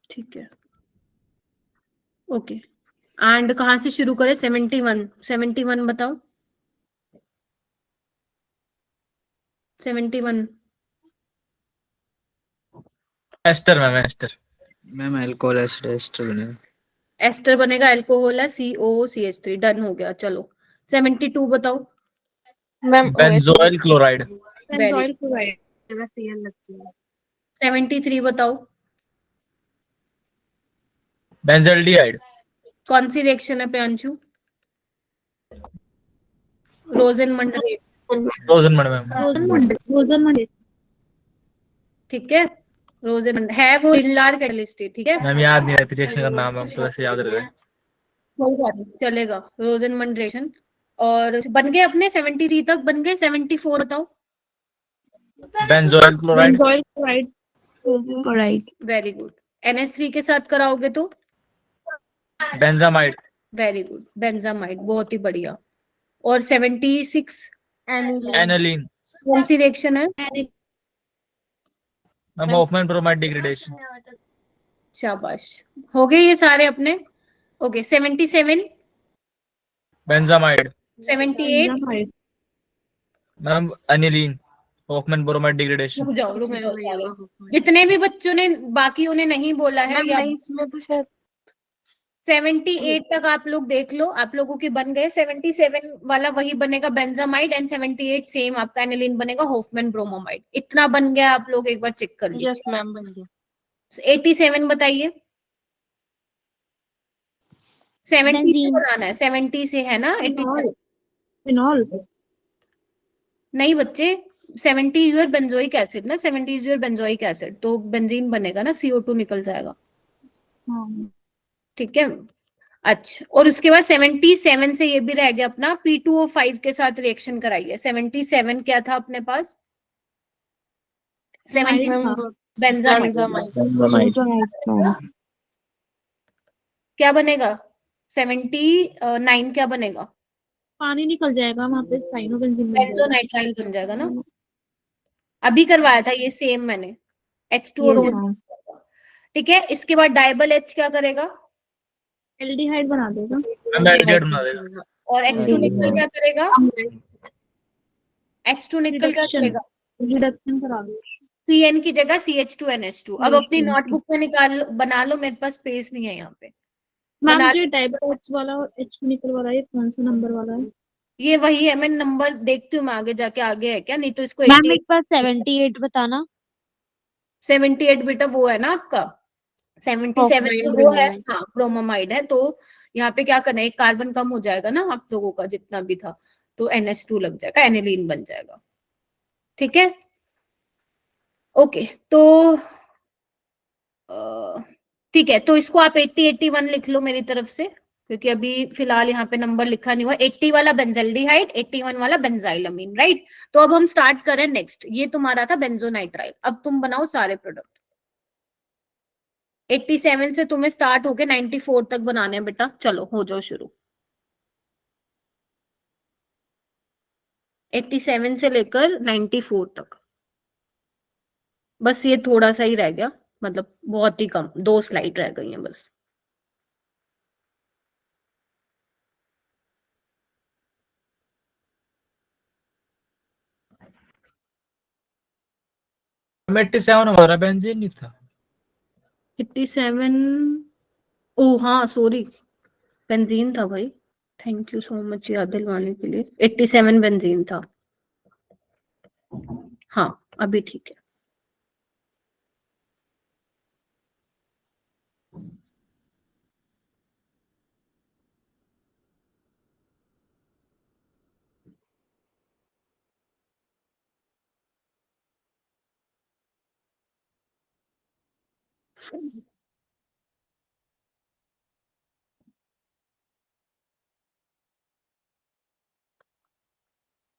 ठीक है, ओके। एंड कहाँ से शुरू करें? 71, 71 बताओ। 71 ester ma'am, ester. Ma'am alcohol acid ester बनेगा। एस्टर बनेगा, अल्कोहल है COCH3, डन हो गया। चलो 72 बताओ। Ma'am benzoyl chloride. Benzoyl chloride जगह Cl लग जाएगा। 73 बताओ। बेंजल्डिहाइड। कौन सी रिएक्शन है Priyanshu? Rosenmund reaction. Rosenmund ma'am. Rosenmund ठीक है, रोजेनमंड है वो इनलार कैटलिस्ट, ठीक है। मैम याद नहीं रहती रिएक्शन का नाम, हम तो ऐसे याद रह गए। कोई बात नहीं, चलेगा। रोजेनमंड रिएक्शन। और बन गए अपने 73 तक बन गए। 74 बताओ। Benzoyl chloride. Benzoyl chloride. Chloride. Very good. NH3 के साथ कराओगे तो बेंजामाइड। वेरी गुड, बेंजामाइड, बहुत ही बढ़िया। और 76 एनालीन। कौन सी रिएक्शन है? Ma'am Hoffmann bromide degradation. शाबाश, हो गए ये सारे अपने। Okay 77, benzamide. 78। Benzamide. Ma'am aniline, Hoffmann bromide degradation. रुक जाओ सारे। जितने भी बच्चों ने, बाकियों ने नहीं बोला है, मैम या नहीं, इसमें तो शायद 78 तक आप लोग देख लो, आप लोगों के बन गए। 77 वाला वही बनेगा बेंजामाइड, एंड 78 सेम आपका एनिलीन बनेगा हॉफमैन ब्रोमामाइड। इतना बन गया, आप लोग एक बार चेक कर लीजिए। यस मैम बन गया। 87 बताइए। 70 से बेंजीन। बनाना है, 70 से है ना? 87 फिनॉल। नहीं बच्चे, 70 इज योर बेंजोइक एसिड ना, 70 इज योर बेंजोइक एसिड, तो बेंजीन बनेगा ना, CO2 निकल जाएगा। ठीक है, अच्छा। और उसके बाद 77 से ये भी रह गया अपना, P2O5 के साथ रिएक्शन कराइए। 77 क्या था अपने पास? 70 बेंजामाइड। बेंजामाइड। क्या बनेगा? 79 क्या बनेगा? पानी निकल जाएगा वहां पे, साइनोबेंजीन बन जाएगा। बेंजोनाइट्राइल बन जाएगा ना। अभी करवाया था ये सेम मैंने, H2O Yes, रोज। ma'am. ठीक है, इसके बाद डाइबल H क्या करेगा? एल्डिहाइड बना देगा। मैम एल्डिहाइड बना देगा। और H2 निकल क्या करेगा? H2 निकल क्या रिडक्शन। करेगा? रिडक्शन करा दो। CN की जगह CH2NH2। अब अपनी नोटबुक में निकाल बना लो, मेरे पास स्पेस नहीं है यहाँ पे। मैम बना जो डाइबल H वाला और H निकल वाला, ये कौन सा नंबर वाला है? ये वही है, मैं नंबर देखती हूँ मैं आगे जाके, आगे है क्या? नहीं तो इसको मैम 88 एक बार 78 बताना। 78 बेटा वो है ना आपका। 77 तो वो है, हाँ ब्रोमामाइड है। तो यहाँ पे क्या करना है, एक कार्बन कम हो जाएगा ना आप लोगों का जितना भी था, तो NH2 लग जाएगा, एनिलीन बन जाएगा। ठीक है, ओके। तो ठीक है, तो इसको आप 80 81 लिख लो मेरी तरफ से, क्योंकि अभी फिलहाल यहाँ पे नंबर लिखा नहीं हुआ। 80 वाला बेंजल्डिहाइड, 81 वाला बेंजाइलमीन, राइट। तो अब हम स्टार्ट करें नेक्स्ट। ये तुम्हारा था बेंजोनाइट्राइल, अब तुम बनाओ सारे प्रोडक्ट। 87 से तुम्हें स्टार्ट होके 94 तक बनाने हैं बेटा। चलो हो जाओ शुरू। 87 से लेकर 94 तक, बस ये थोड़ा सा ही रह गया। मतलब बहुत ही कम, 2 स्लाइड रह गई हैं बस। मैं 87 हमारा बेंजीन नहीं था। 87, ओ हाँ सॉरी, बेंजीन था भाई, थैंक यू सो मच याद दिलवाने के लिए। 87 बेंजीन था। हाँ अभी ठीक है।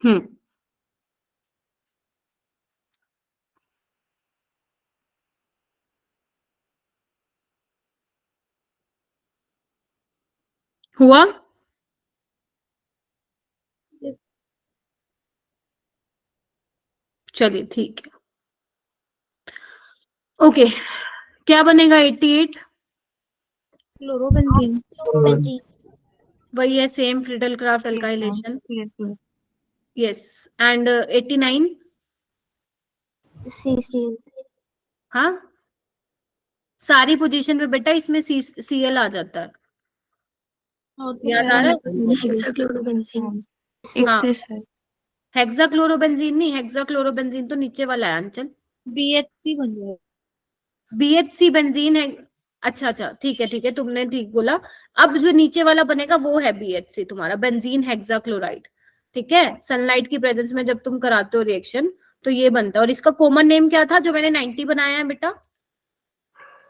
हम्म, हुआ? चलिए ठीक है। ओके, क्या बनेगा 88? क्लोरोबेंजीन। बेंजीन। वही है, same Friedel craft alkylation. Yes, and 89? CCl। हाँ, सारी पोजीशन पे बेटा इसमें Cl आ जाता है, याद आ रहा है? हेक्साक्लोरोबेंजीन। हाँ, एक्सेस है। हेक्साक्लोरोबेंजीन नहीं, हेक्साक्लोरोबेंजीन तो नीचे वाला है अंचल। BHC बन जाएगा। BHC बेंजीन है। अच्छा अच्छा, ठीक है ठीक है, तुमने ठीक बोला। अब जो नीचे वाला बनेगा वो है BHC तुम्हारा, बेंजीन हेक्साक्लोराइड। ठीक है, सनलाइट की प्रेजेंस में जब तुम कराते हो रिएक्शन तो ये बनता है। और इसका कॉमन नेम क्या था जो मैंने 90 बनाया है बेटा?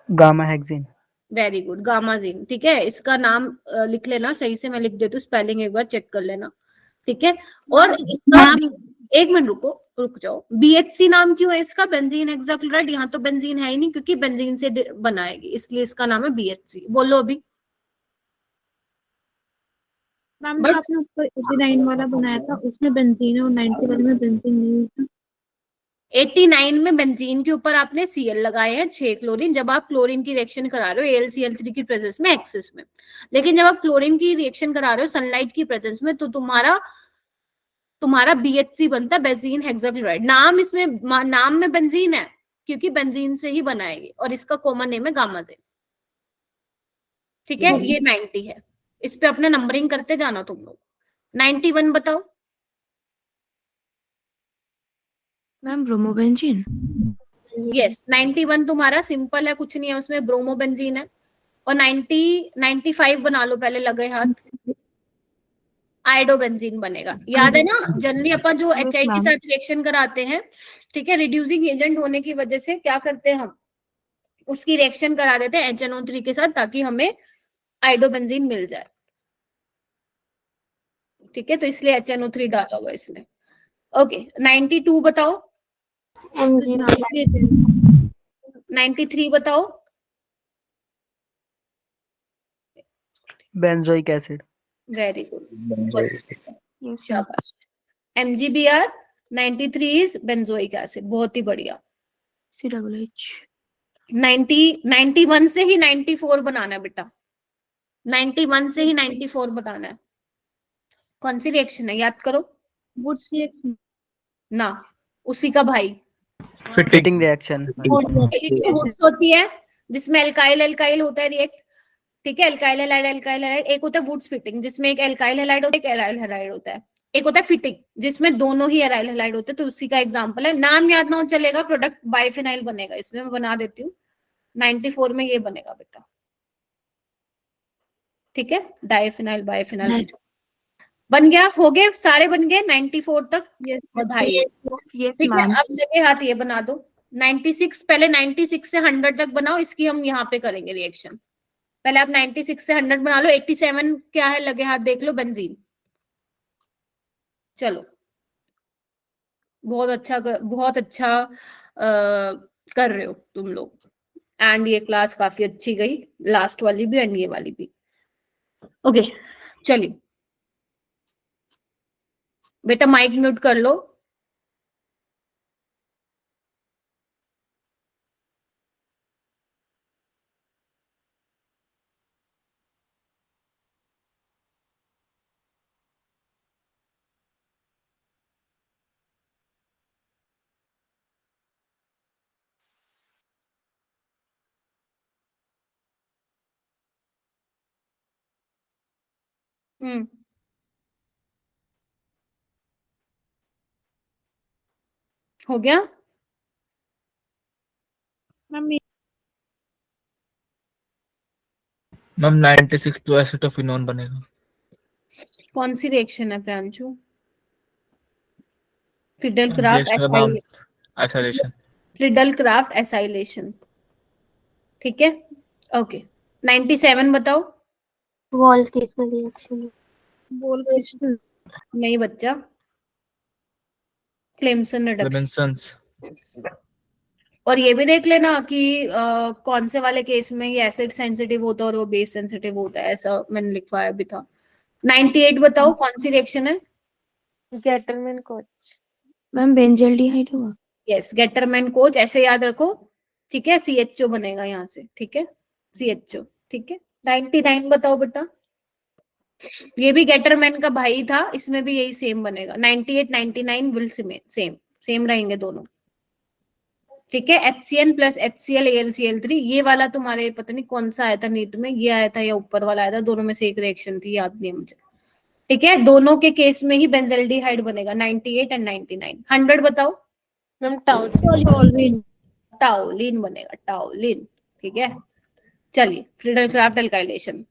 Gamma hexane. Very good, gammaxene. ठीक है, इसका नाम लिख लेना सही से, मैं लिख देती हूँ, स्पेलिंग एक बार चेक कर लेना। ठीक है, और इसका एक मिनट रुको, रुक जाओ। BHC नाम क्यों है इसका, बेंजीन हेक्साक्लोराइड? यहाँ तो बेंजीन है ही नहीं क्योंकि बेंजीन से बनाएगी, इसलिए इसका नाम है BHC। बोलो अभी। मैम जो आपने ऊपर 89 वाला बनाया था उसमें बेंजीन है और 90 वाले में बेंजीन नहीं है। 89 में बेंजीन के ऊपर आपने Cl लगाए हैं 6 क्लोरीन, जब आप क्लोरीन की रिएक्शन करा रहे हो AlCl3 की प्रेजेंस में, एक्सेस में। लेकिन जब आप क्लोरीन की रिएक्शन करा रहे हो सनलाइट की प्रेजेंस में तो तुम्हारा BHC बनता है, बेंजीन हेक्साक्लोराइड। नाम इसमें नाम में बेंजीन है क्योंकि बेंजीन से ही बनाएगी, और इसका कॉमन नेम है गामाजेन। ठीक है, ये 90 है। इस पे अपने नंबरिंग करते जाना तुम लोग। 91 बताओ। Ma'am bromobenzene. यस, 91 तुम्हारा सिंपल है, कुछ नहीं है उसमें, ब्रोमोबेंजीन है। और 95 बना लो पहले, लगे हाथ। आयोडोबेंजीन बनेगा, याद है ना? जनरली अपन जो HI के साथ रिएक्शन कराते हैं, ठीक है, रिड्यूसिंग एजेंट होने की वजह से क्या करते हैं हम, उसकी रिएक्शन करा देते हैं HNO3 के साथ ताकि हमें आयोडोबेंजीन मिल जाए। ठीक है, तो इसलिए HNO3 डाला हुआ इसने। ओके, 92 बताओ। MgP। 93 बताओ। Benzoic acid. वेरी गुड, शाबाश। MgBr 93 इज बेंजोइक एसिड, बहुत ही बढ़िया। COOH। 91 से ही 94 बनाना है बेटा, 91 से ही 94 बताना है। कौन सी रिएक्शन है, याद करो वुड्स रिएक्शन ना, उसी का भाई। Fitting reaction. वुड्स होती है जिसमें एल्काइल एल्काइल होता है रिएक्ट। ठीक है, एल्काइल हैलाइड एल्काइल हैलाइड। एक होता है वुड्स फिटिंग जिसमें एक एल्काइल हैलाइड होता है, एक एराइल हैलाइड होता है। एक होता है फिटिंग जिसमें दोनों ही एराइल हैलाइड होते हैं, तो उसी का एग्जांपल है। नाम याद ना हो चलेगा, प्रोडक्ट बाइफिनाइल बनेगा इसमें, मैं बना देती हूँ। 94 में ये बनेगा बेटा। ठीक है, डाइफिनाइल बाइफिनाइल बन गया, हो गए सारे, बन गए 94 तक। बधाई। ठीक है, अब लगे हाथ ये बना दो। 96, पहले 96 से 100 तक बनाओ, इसकी हम यहाँ पे करेंगे रिएक्शन। पहले आप 96 से 100 बना लो। 87 क्या है, लगे हाथ देख लो, बेंजीन। चलो, बहुत अच्छा कर रहे हो तुम लोग। एंड ये क्लास काफी अच्छी गई, लास्ट वाली भी एंड ये वाली भी। ओके, चलिए बेटा माइक म्यूट कर लो। हो गया मैम मैम 96 तो एसिटोफिनोन बनेगा। कौन सी रिएक्शन है Pranshu? Friedel Crafts acylation. Friedel Crafts acylation, ठीक है। ओके 97 बताओ। वॉल किसमें रिएक्शन है? बोल क्रिस्टल नहीं बच्चा, क्लेमसन रिडक्शन। और ये भी देख लेना कि कौन से वाले केस में ये एसिड सेंसिटिव होता है और वो बेस सेंसिटिव होता है, ऐसा मैंने लिखवाया भी था। 98 बताओ कौन सी रिएक्शन है? Gattermann coach. मैम बेंजल्डिहाइड होगा। यस गेटरमैन कोच, ऐसे याद रखो, ठीक है। CHO बनेगा यहाँ से, ठीक है, CHO, ठीक है। 99 बताओ बेटा, ये भी गेटरमैन का भाई था, इसमें भी यही सेम बनेगा। 98 99 विल सेम रहेंगे दोनों, ठीक है। HCN प्लस HCl AlCl3, ये वाला तुम्हारे पता नहीं कौन सा आया था नीट में, ये आया था या ऊपर वाला आया था, दोनों में से एक रिएक्शन थी, याद नहीं है मुझे, ठीक है। दोनों के केस में ही बेंजल्डिहाइड बनेगा 98 एंड 99। 100 बताओ। मैम टाउलिन बनेगा टाउलिन, ठीक है। चलिए फ्रिडल क्राफ्ट एल्काइलेशन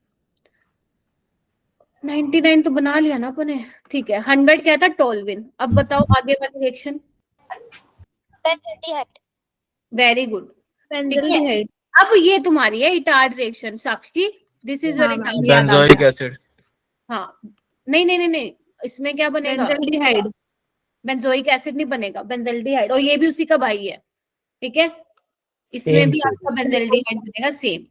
99 तो बना लिया ना अपने, ठीक है। 100 क्या था? टोल्विन। अब बताओ आगे वाली reaction. Benzaldehyde. Very good, benzaldehyde. अब ये तुम्हारी है Etard reaction. Sakshi this is your Etard. Benzoic acid. हाँ नहीं, इसमें क्या बनेगा? बेंजल्डिहाइड। बेंजोइक एसिड नहीं बनेगा, बेंजल्डिहाइड, और ये भी उसी का भाई है, ठीक है। इसमें Same भी to आपका बेंजल्डिहाइड बनेगा सेम।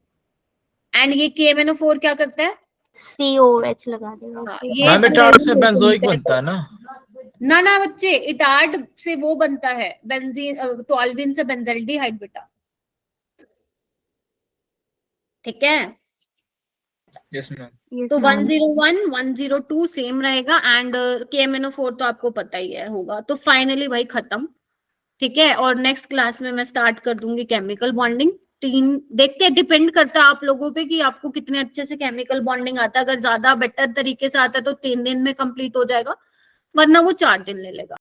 एंड ये KMNO4 क्या करता है? COH लगा देगा। हाँ, मैम इटार्ड से बेंजोइक बनता है ना? ना बच्चे, इटार्ड से वो बनता है बेंजीन, टोल्विन से बेंजल्डिहाइड बेटा, ठीक है। Yes ma'am. तो 101 102 सेम रहेगा एंड KMNO4 तो आपको पता ही है होगा। तो फाइनली भाई खत्म, ठीक है। और नेक्स्ट क्लास में मैं स्टार्ट कर दूंगी केमिकल बॉन्डिंग। 3 देखते हैं, डिपेंड करता है आप लोगों पे कि आपको कितने अच्छे से केमिकल बॉन्डिंग आता है। अगर ज्यादा बेटर तरीके से आता है तो 3 दिन में कंप्लीट हो जाएगा, वरना वो 4 दिन ले लेगा।